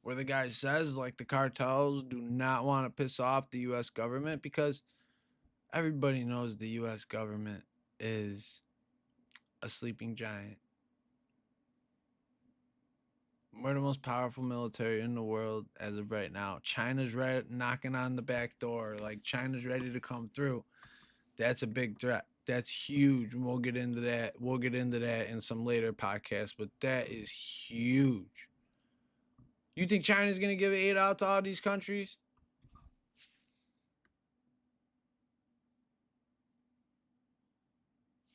where the guy says, like, the cartels do not want to piss off the U.S. government, because everybody knows the U.S. government is a sleeping giant. We're the most powerful military in the world as of right now. China's right knocking on the back door. Like, China's ready to come through. That's a big threat. That's huge. And we'll get into that. We'll get into that in some later podcasts, but that is huge. You think China's going to give aid out to all these countries?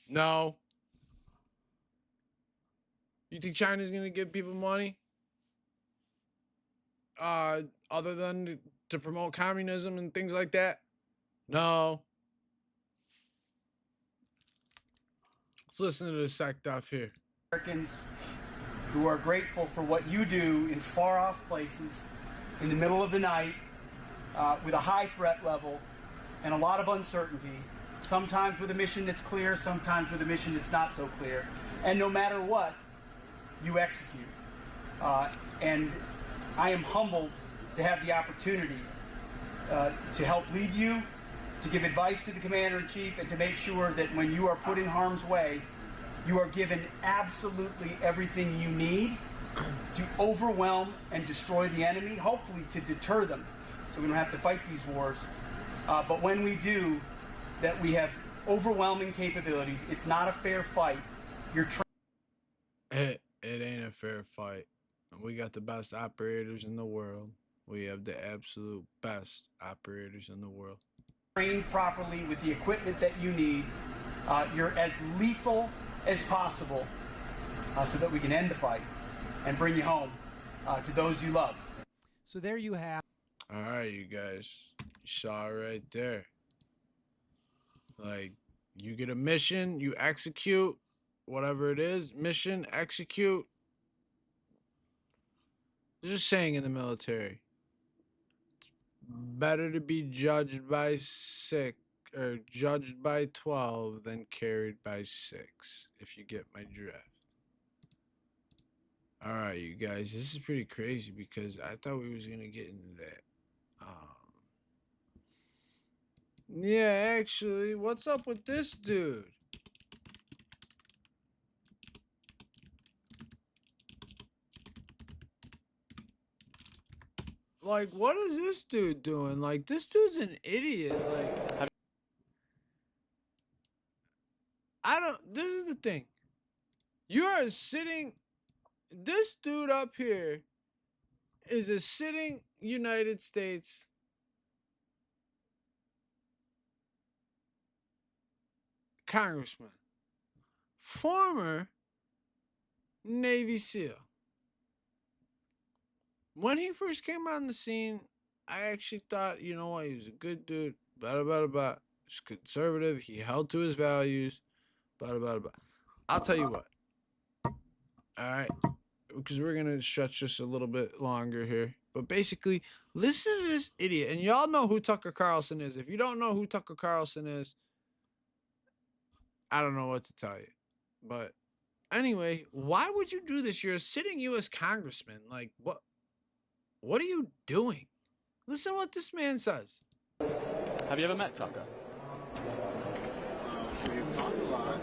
No. You think China's going to give people money? Other than to promote communism and things like that? No. Let's listen to this stuff here. Americans who are grateful for what you do in far-off places, in the middle of the night, with a high threat level and a lot of uncertainty, sometimes with a mission that's clear, sometimes with a mission that's not so clear. And no matter what, you execute. And I am humbled to have the opportunity to help lead you, to give advice to the Commander-in-Chief, and to make sure that when you are put in harm's way, you are given absolutely everything you need to overwhelm and destroy the enemy, hopefully to deter them, so we don't have to fight these wars. But when we do, that we have overwhelming capabilities. It's not a fair fight. It ain't a fair fight. We got the best operators in the world. We have the absolute best operators in the world. Trained properly with the equipment that you need. You're as lethal as possible so that we can end the fight and bring you home to those you love. So there you have. All right, you guys. You saw it right there. Like, you get a mission, you execute, whatever it is, mission, execute. Just saying, in the military, it's better to be judged by 6 or judged by 12 than carried by 6, if you get my drift. All right, you guys, this is pretty crazy because I thought we was going to get into that. Yeah, actually, what's up with this dude? Like, what is this dude doing? Like, this dude's an idiot. Like, this is the thing. You are sitting, this dude up here is a sitting United States congressman, former Navy SEAL. When he first came on the scene, I actually thought, you know what, he was a good dude, he's conservative, he held to his values, I'll tell you what. Alright, because we're going to stretch this a little bit longer here. But basically, listen to this idiot. And y'all know who Tucker Carlson is. If you don't know who Tucker Carlson is, I don't know what to tell you. But anyway, why would you do this? You're a sitting U.S. congressman. Like, what are you doing? Listen to what this man says. Have you ever met Tucker? We've talked a lot.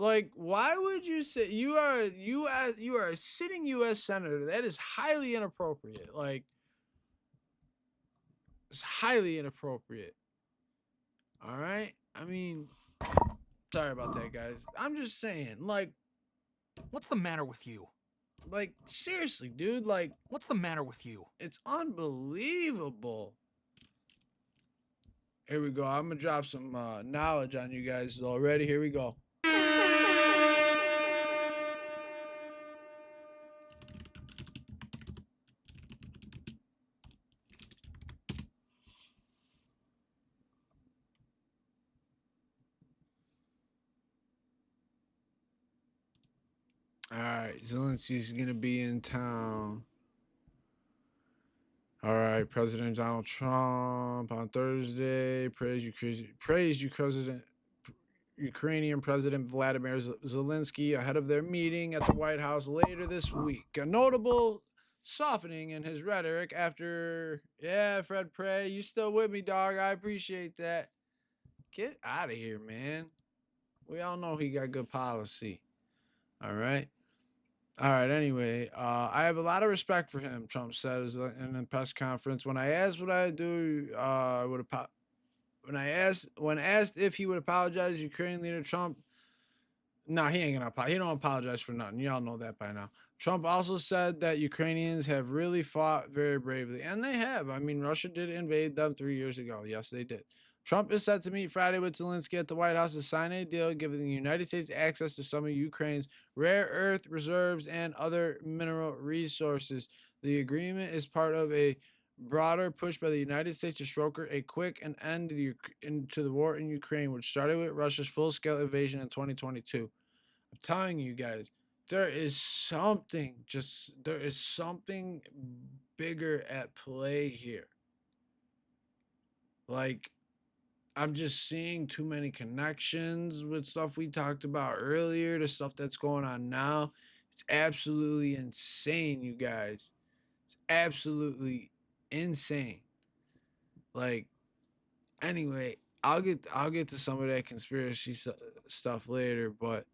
Like, why would you say you are a sitting U.S. senator? That is highly inappropriate. Like, it's highly inappropriate. All right? I mean, sorry about that, guys. I'm just saying, like, what's the matter with you? Like, seriously, dude, like, what's the matter with you? It's unbelievable. Here we go. I'm going to drop some knowledge on you guys already. Here we go. Zelensky's gonna be in town. All right, President Donald Trump on Thursday praised Ukrainian President Vladimir Zelensky ahead of their meeting at the White House later this week. A notable softening in his rhetoric after, yeah, Fred Prey, you still with me, dog? I appreciate that. Get out of here, man. We all know he got good policy. All right. Anyway, I have a lot of respect for him, Trump said in a press conference. When I asked what I do, when asked if he would apologize, Ukrainian leader Trump, no, he ain't gonna apologize. He don't apologize for nothing. Y'all know that by now. Trump also said that Ukrainians have really fought very bravely, and they have. I mean, Russia did invade them 3 years ago. Yes, they did. Trump is set to meet Friday with Zelensky at the White House to sign a deal giving the United States access to some of Ukraine's rare earth reserves and other mineral resources. The agreement is part of a broader push by the United States to broker a quick end to the war in Ukraine, which started with Russia's full-scale invasion in 2022. I'm telling you guys, there is something bigger at play here. Like, I'm just seeing too many connections with stuff we talked about earlier, the stuff that's going on now. It's absolutely insane, you guys. It's absolutely insane. Like, anyway, I'll get to some of that conspiracy stuff later, but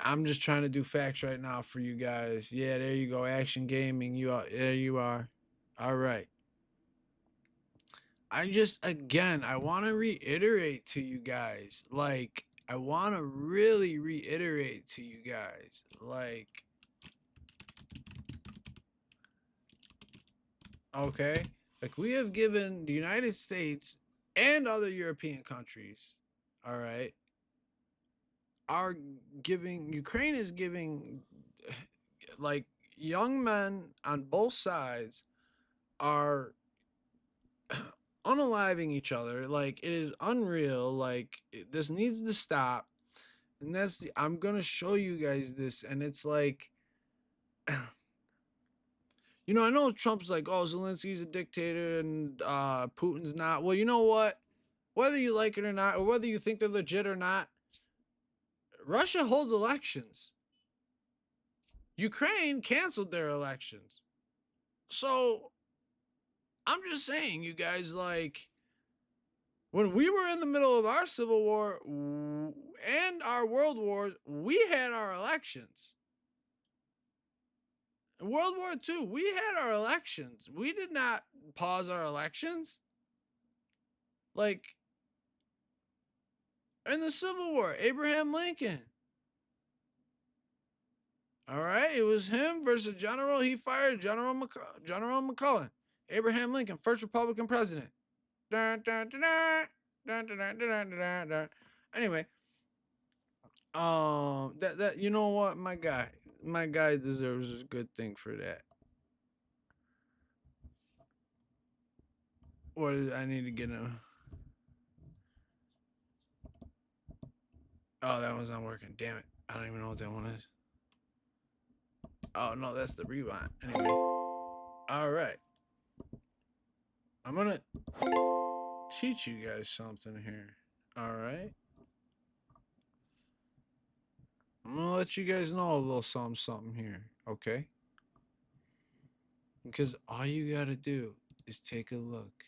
I'm just trying to do facts right now for you guys. Yeah, there you go. Action Gaming. There you are. All right. I want to reiterate to you guys. Like, I want to really reiterate to you guys. Like, okay. Like, we have given the United States and other European countries, all right, Ukraine is giving, like, young men on both sides are unaliving each other. Like, it is unreal. Like, this needs to stop. And I'm going to show you guys this. And it's like, I know Trump's like, oh, Zelensky's a dictator and Putin's not. Well, you know what? Whether you like it or not, or whether you think they're legit or not, Russia holds elections. Ukraine canceled their elections. So I'm just saying, you guys, like, when we were in the middle of our Civil War and our World Wars, we had our elections. In World War II, we had our elections. We did not pause our elections. Like, in the Civil War, Abraham Lincoln. All right, it was him versus a general. He fired General McClellan. Abraham Lincoln, first Republican president. Dun, dun, dun, dun, dun, dun, dun, dun, dun, dun. Anyway, that you know what, my guy deserves a good thing for that. What is I need to get him? Oh, that one's not working. Damn it! I don't even know what that one is. Oh no, that's the rewind. Anyway, all right. I'm gonna teach you guys something here. All right. I'm gonna let you guys know a little something here, okay? Because all you gotta do is take a look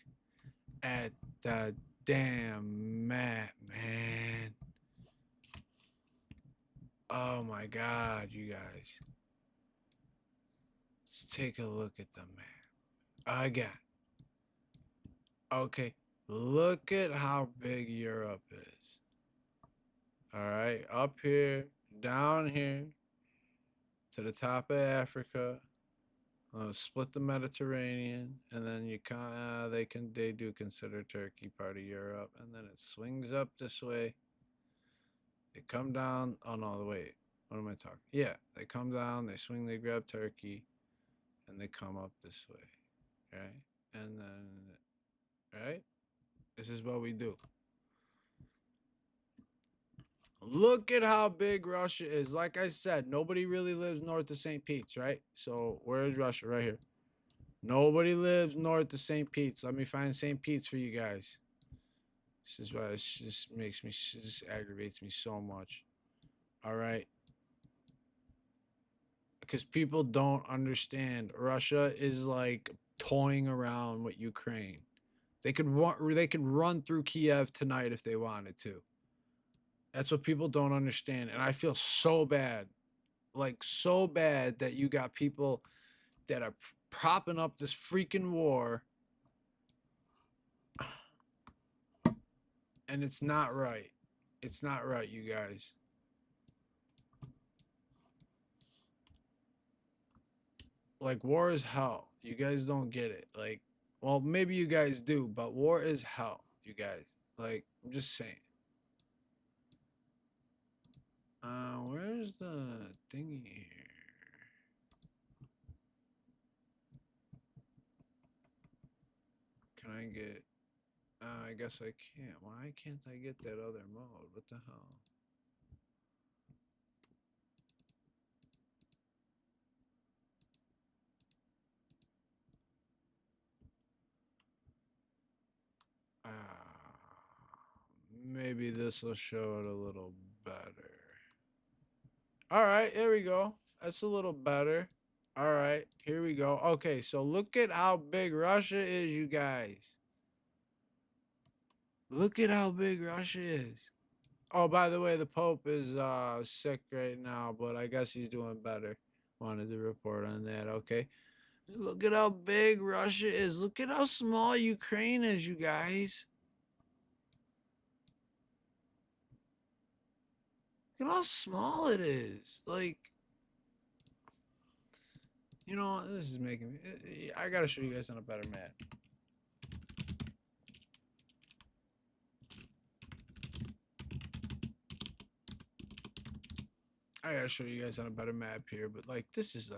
at the damn map, man. Oh my God, you guys. Let's take a look at the map again. Okay, look at how big Europe is. All right, up here, down here, to the top of Africa, split the Mediterranean, and then they do consider Turkey part of Europe, and then it swings up this way. They come down. Oh no, wait. What am I talking? Yeah, they come down. They swing. They grab Turkey, and they come up this way. Right, and then right. This is what we do. Look at how big Russia is. Like I said, nobody really lives north of St. Pete's, right? So where's Russia? Right here. Nobody lives north of St. Pete's. Let me find St. Pete's for you guys. This is why this just makes me, this aggravates me so much. All right. Because people don't understand. Russia is like toying around with Ukraine. They could run through Kiev tonight if they wanted to. That's what people don't understand. And I feel so bad. Like so bad that you got people that are propping up this freaking war. And it's not right. It's not right, you guys. Like, war is hell. You guys don't get it. Like, well, maybe you guys do, but war is hell, you guys. Like, I'm just saying. Where's the thingy here? Can I get... I guess I can't. Why can't I get that other mode? What the hell? Maybe this will show it a little better. All right, there we go. That's a little better. All right, here we go. Okay, so look at how big Russia is, you guys. Look at how big Russia is. Oh, by the way, the Pope is sick right now, but I guess he's doing better. Wanted to report on that, okay? Look at how big Russia is. Look at how small Ukraine is, you guys. Look at how small it is. Like, you know, this is making me... I gotta show you guys on a better map. I gotta show you guys on a better map here, but like, this is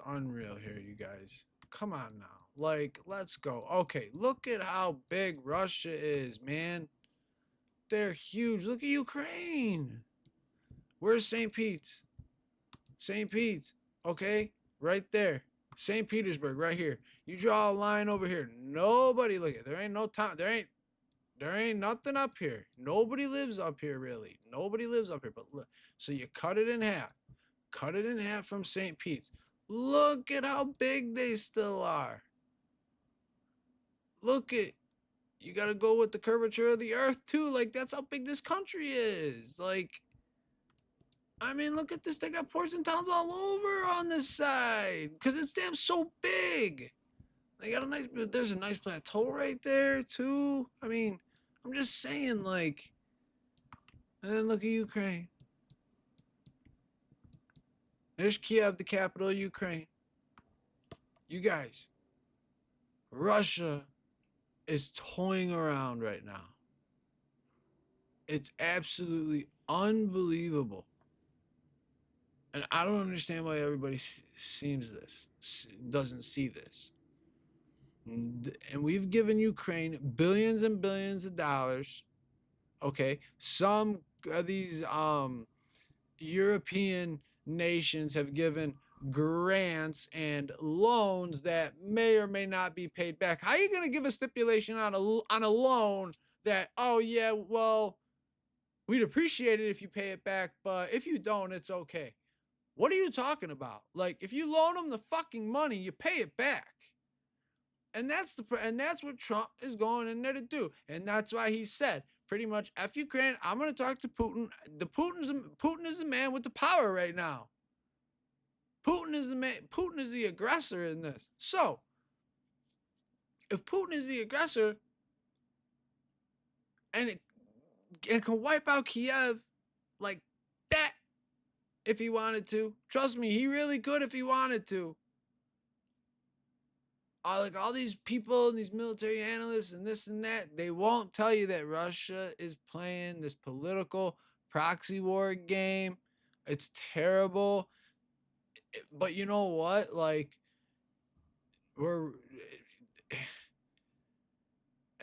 unreal here, you guys. Come on now. Like, let's go. Okay, look at how big Russia is, man. They're huge. Look at Ukraine. Where's St. Pete's? St. Pete's. Okay, right there. St. Petersburg, right here. You draw a line over here. Nobody, look at, there ain't no time. There ain't nothing up here. Nobody lives up here, really. Nobody lives up here. But look, so you cut it in half. Cut it in half from St. Pete's. Look at how big they still are. Look at, you got to go with the curvature of the earth, too. Like, that's how big this country is. Like, I mean, look at this. They got ports and towns all over on this side because it's damn so big. They got a nice, there's a nice plateau right there, too. I mean, I'm just saying, like, and then look at Ukraine. There's Kiev, the capital of Ukraine. You guys, Russia is toying around right now. It's absolutely unbelievable. And I don't understand why everybody doesn't see this. And we've given Ukraine billions and billions of dollars. Okay, some of these European nations have given grants and loans that may or may not be paid back. How are you going to give a stipulation on a loan that, oh yeah, well, we'd appreciate it if you pay it back, but if you don't, it's okay. What are you talking about? Like, if you loan them the fucking money, you pay it back. And that's what Trump is going in there to do. And that's why he said, pretty much, F Ukraine, I'm going to talk to Putin. Putin is the man with the power right now. Putin is the man. Putin is the aggressor in this. So, if Putin is the aggressor and can wipe out Kiev like that, if he wanted to, trust me, he really could if he wanted to. Like all these people and these military analysts and this and that, they won't tell you that Russia is playing this political proxy war game. It's terrible. But you know what? Like,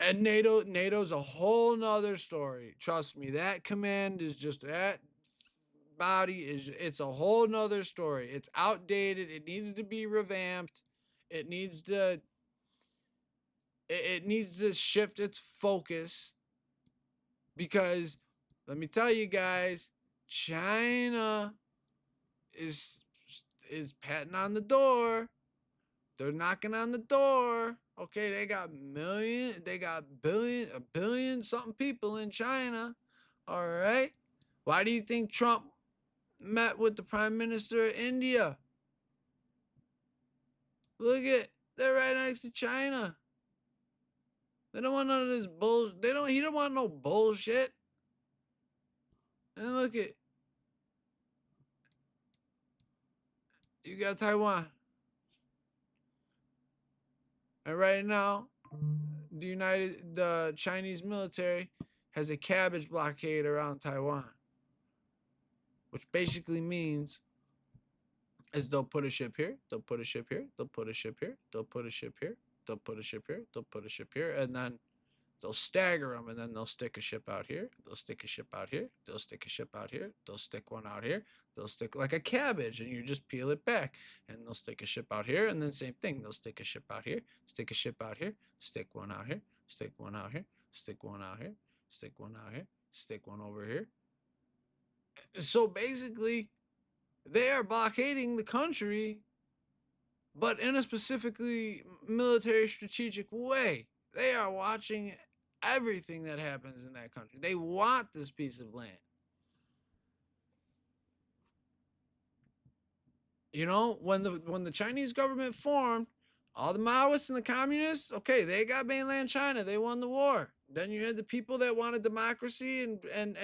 And NATO's a whole nother story. Trust me, that command is just that body it's a whole nother story. It's outdated. It needs to be revamped. It needs to shift its focus, because let me tell you guys, China is patting on the door. They're knocking on the door. Okay, they got a billion something people in China. All right. Why do you think Trump met with the Prime Minister of India? They're right next to China. They don't want none of this bullshit. He don't want no bullshit. And look at, you got Taiwan. And right now, the Chinese military has a cabbage blockade around Taiwan, which basically means is they'll put a ship here, they'll put a ship here, they'll put a ship here, they'll put a ship here, they'll put a ship here, they'll put a ship here, and then they'll stagger them, and then they'll stick a ship out here, they'll stick a ship out here, they'll stick a ship out here, they'll stick one out here, they'll stick like a cabbage, and you just peel it back, and they'll stick a ship out here, and then same thing, they'll stick a ship out here, stick a ship out here, stick one out here, stick one out here, stick one out here, stick one out here, stick one over here. So basically, they are blockading the country, but in a specifically military strategic way. They are watching everything that happens in that country. They want this piece of land. You know, when the Chinese government formed, all the Maoists and the communists, okay, they got mainland China. They won the war. Then you had the people that wanted democracy and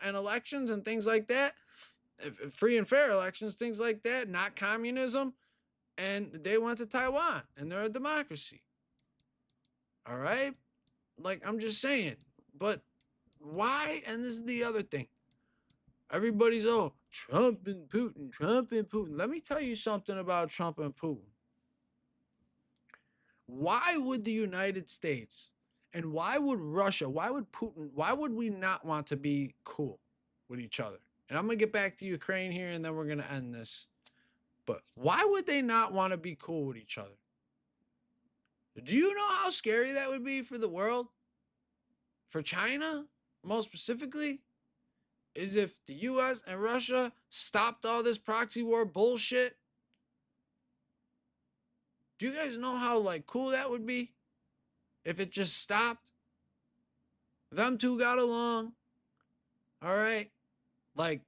elections and things like that. Free and fair elections, things like that, not communism. And they went to Taiwan, and they're a democracy. All right? Like, I'm just saying. But why? And this is the other thing. Everybody's, Trump and Putin, Trump and Putin. Let me tell you something about Trump and Putin. Why would the United States and why would Russia, why would Putin, why would we not want to be cool with each other? And I'm going to get back to Ukraine here, and then we're going to end this. But why would they not want to be cool with each other? Do you know how scary that would be for the world? For China, most specifically? Is if the U.S. and Russia stopped all this proxy war bullshit. Do you guys know how, cool that would be? If it just stopped? Them two got along. All right? Like,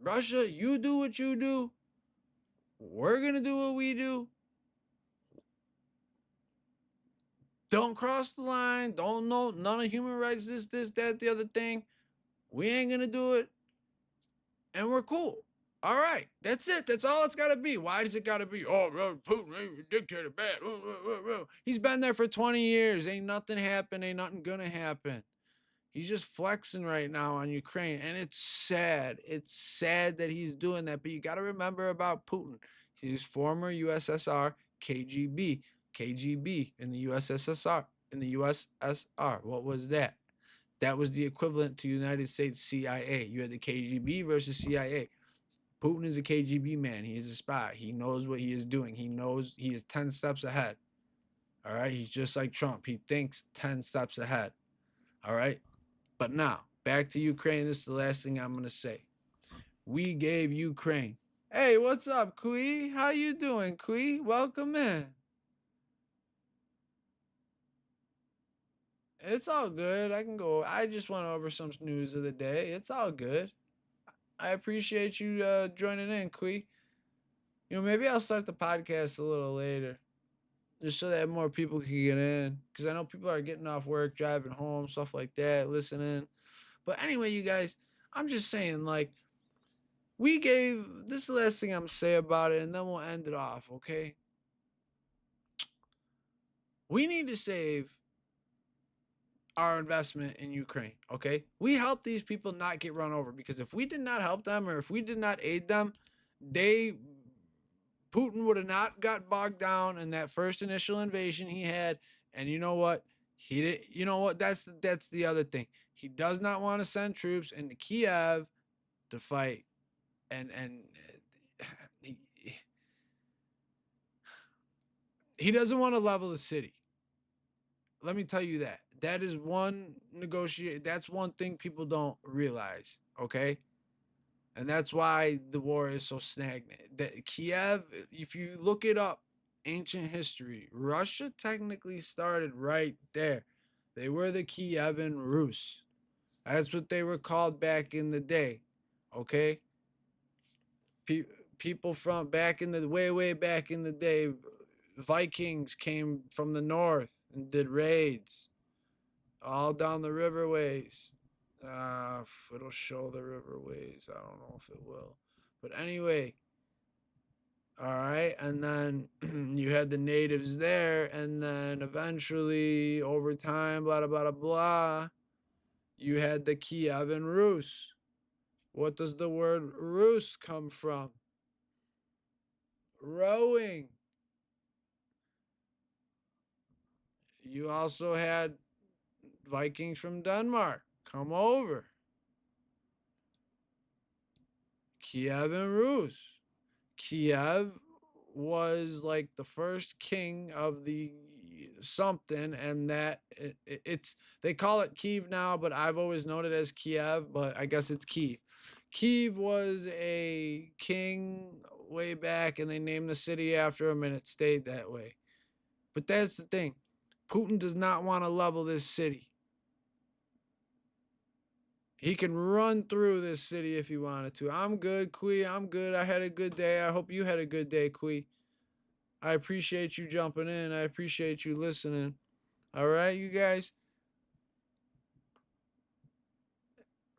Russia, you do what you do. We're going to do what we do. Don't cross the line. Don't know none of human rights, this, that, the other thing. We ain't going to do it. And we're cool. All right. That's it. That's all it's got to be. Why does it got to be, Putin, he's a dictator, bad. He's been there for 20 years. Ain't nothing happened. Ain't nothing going to happen. He's just flexing right now on Ukraine. And it's sad. It's sad that he's doing that. But you got to remember about Putin. He's former USSR KGB. KGB in the USSR. In the USSR. What was that? That was the equivalent to United States CIA. You had the KGB versus CIA. Putin is a KGB man. He is a spy. He knows what he is doing. He knows he is 10 steps ahead. All right? He's just like Trump. He thinks 10 steps ahead. All right? But now, back to Ukraine. This is the last thing I'm going to say. We gave Ukraine. Hey, what's up, Kui? How you doing, Kui? Welcome in. It's all good. I can go. I just went over some news of the day. It's all good. I appreciate you joining in, Kui. You know, maybe I'll start the podcast a little later, just so that more people can get in. Because I know people are getting off work, driving home, stuff like that, listening. But anyway, you guys, I'm just saying, we gave, this is the last thing I'm going to say about it, and then we'll end it off, okay? We need to save our investment in Ukraine, okay? We help these people not get run over, because if we did not help them, or if we did not aid them, Putin would have not got bogged down in that first initial invasion he had, and you know what? He did, you know what? That's the other thing. He does not want to send troops into Kiev to fight, and he doesn't want to level the city. Let me tell you that. That is one negotiate. That's one thing people don't realize. Okay, and that's why the war is so stagnant. That Kiev, if you look it up, ancient history, Russia technically started right there. They were the Kievan Rus. That's what they were called back in the day. Okay, people from back in the way back in the day, Vikings came from the north and did raids all down the riverways. It'll show the riverways. I don't know if it will. But anyway, all right. And then you had the natives there. And then eventually, over time, blah, blah, blah, blah, you had the Kievan Rus. What does the word Rus come from? Rowing. You also had Vikings from Denmark come over. Kievan Rus. Kiev was like the first king of the something, and that it's they call it Kiev now, but I've always known it as Kiev, but I guess it's Kiev. Kiev was a king way back, and they named the city after him, and it stayed that way. But that's the thing. Putin does not want to level this city. He can run through this city if he wanted to. I'm good, Kui. I'm good. I had a good day. I hope you had a good day, Kui. I appreciate you jumping in. I appreciate you listening. All right, you guys.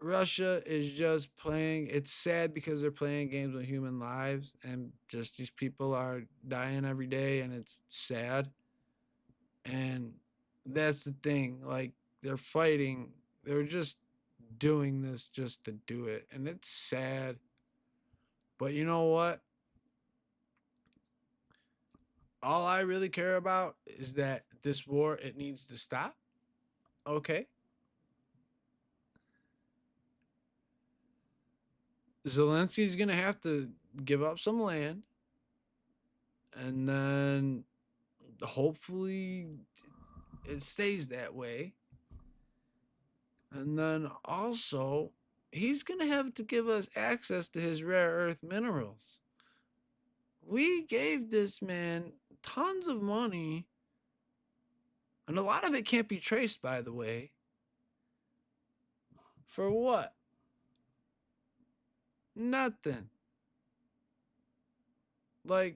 Russia is just playing. It's sad because they're playing games with human lives, and just these people are dying every day, and it's sad. And that's the thing. Like, they're fighting. They're just doing this just to do it, and it's sad. But you know what? All I really care about is that this war, it needs to stop. Okay. Zelensky's going to have to give up some land, and then hopefully it stays that way. And then also, he's going to have to give us access to his rare earth minerals. We gave this man tons of money, and a lot of it can't be traced, by the way. For what? Nothing. Like,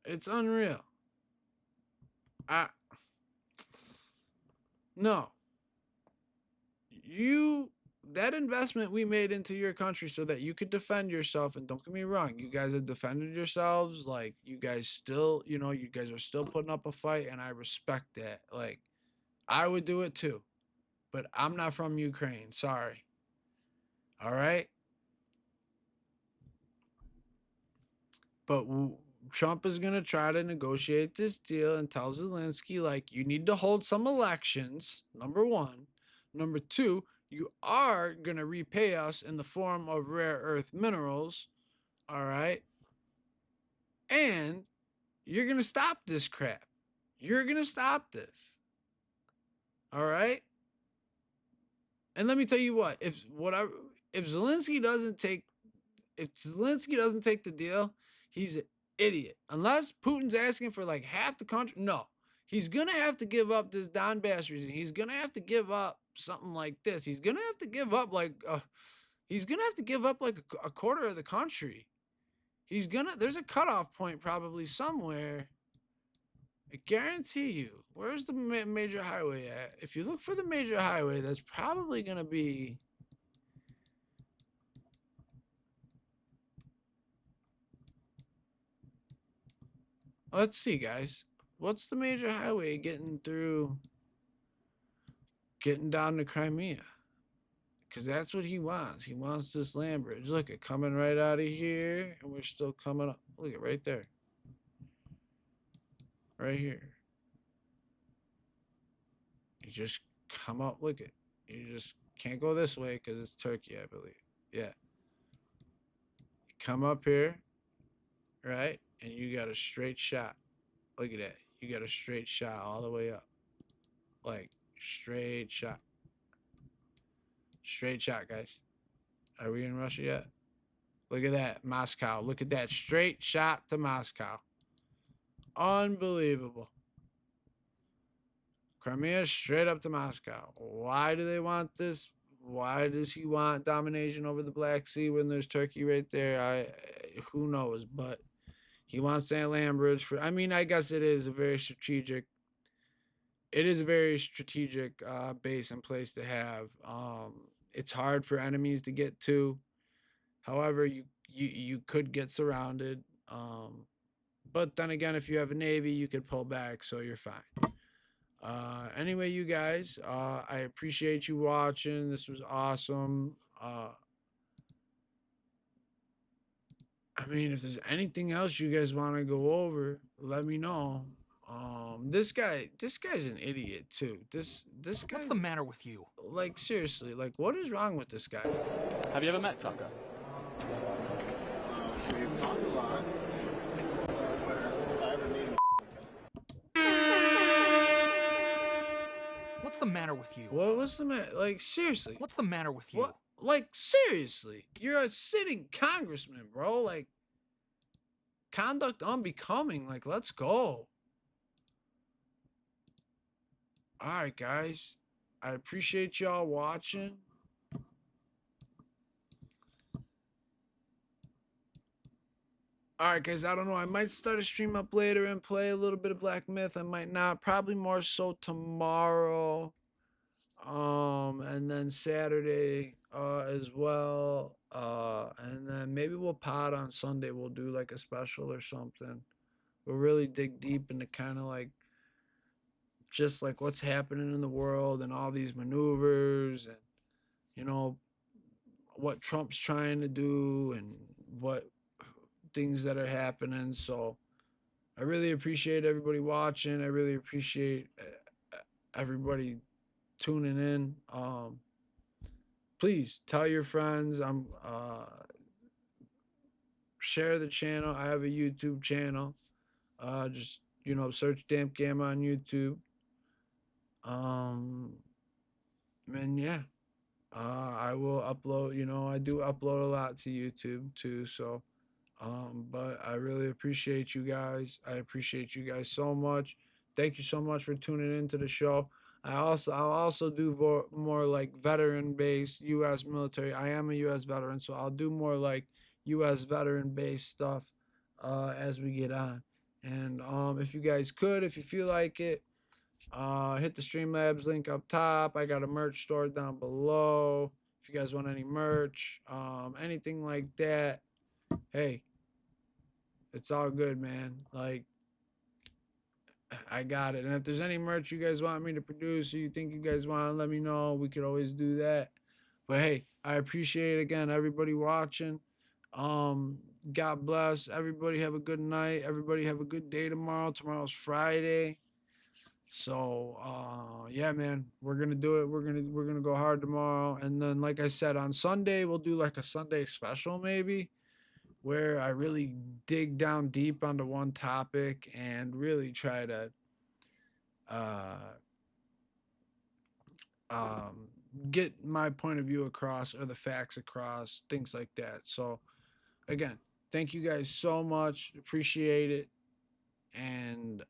it's unreal. No. That investment we made into your country so that you could defend yourself, and don't get me wrong, you guys have defended yourselves. Like, you guys still, you guys are still putting up a fight, and I respect that. Like, I would do it too, but I'm not from Ukraine. Sorry. All right? But Trump is going to try to negotiate this deal and tell Zelensky, like, you need to hold some elections, number one. Number two, you are going to repay us in the form of rare earth minerals, all right? And you're going to stop this crap. You're going to stop this, all right? And let me tell you what, if Zelensky doesn't take the deal, he's an idiot. Unless Putin's asking for like half the country, no. He's going to have to give up this Donbass region. He's going to have to give up something like this. He's going to have to give up like a quarter of the country. There's a cutoff point probably somewhere. I guarantee you. Where's the major highway at? If you look for the major highway, that's probably going to be... Let's see, guys. What's the major highway getting down to Crimea? Because that's what he wants. He wants this land bridge. Look, it coming right out of here, and we're still coming up. Look at right there. Right here. You just come up, look it. You just can't go this way because it's Turkey, I believe. Yeah. You come up here, right? And you got a straight shot. Look at that. You got a straight shot all the way up. Like, straight shot. Straight shot, guys. Are we in Russia yet? Look at that. Moscow. Look at that. Straight shot to Moscow. Unbelievable. Crimea straight up to Moscow. Why do they want this? Why does he want domination over the Black Sea when there's Turkey right there? Who knows? But he wants that land bridge for. I mean, I guess it is a very strategic. It is a very strategic base and place to have. It's hard for enemies to get to. However, you could get surrounded. But then again, if you have a navy, you could pull back, so you're fine. Anyway, you guys, I appreciate you watching. This was awesome. I mean, if there's anything else you guys want to go over, let me know. This guy's an idiot too. This guy. What's the matter with you? Like, seriously, like, what is wrong with this guy? Have you ever met Tucker? We've talked a lot. If I ever meet him. What's the matter with you? What's the matter? Like, seriously. What's the matter with you? What? Like, seriously. You're a sitting congressman, bro. Like, conduct unbecoming. Like, let's go. All right, guys. I appreciate y'all watching. All right, guys. I don't know. I might start a stream up later and play a little bit of Black Myth. I might not. Probably more so tomorrow. And then Saturday as well. And then maybe we'll pod on Sunday. We'll do like a special or something. We'll really dig deep into kind of like just like what's happening in the world and all these maneuvers and, you know, what Trump's trying to do and what things that are happening. So I really appreciate everybody watching. I really appreciate everybody tuning in. Please tell your friends. Share the channel. I have a YouTube channel. Just, you know, search Damp Gamma on YouTube. And yeah, I will upload, you know, I do upload a lot to YouTube too. So, but I really appreciate you guys. I appreciate you guys so much. Thank you so much for tuning into the show. I'll also do more like veteran-based U.S. military. I am a U.S. veteran, so I'll do more like U.S. veteran-based stuff as we get on. And if you guys could, if you feel like it, hit the Streamlabs link up top. I got a merch store down below. If you guys want any merch, anything like that, hey, it's all good, man. Like, I got it. And if there's any merch you guys want me to produce or you think you guys want to let me know, we could always do that. But hey, I appreciate again everybody watching. God bless. Everybody have a good night. Everybody have a good day tomorrow. Tomorrow's Friday. So yeah, man, we're gonna do it. We're gonna go hard tomorrow. And then like I said, on Sunday we'll do like a Sunday special maybe, where I really dig down deep onto one topic and really try to get my point of view across or the facts across, things like that. So again, thank you guys so much. Appreciate it. And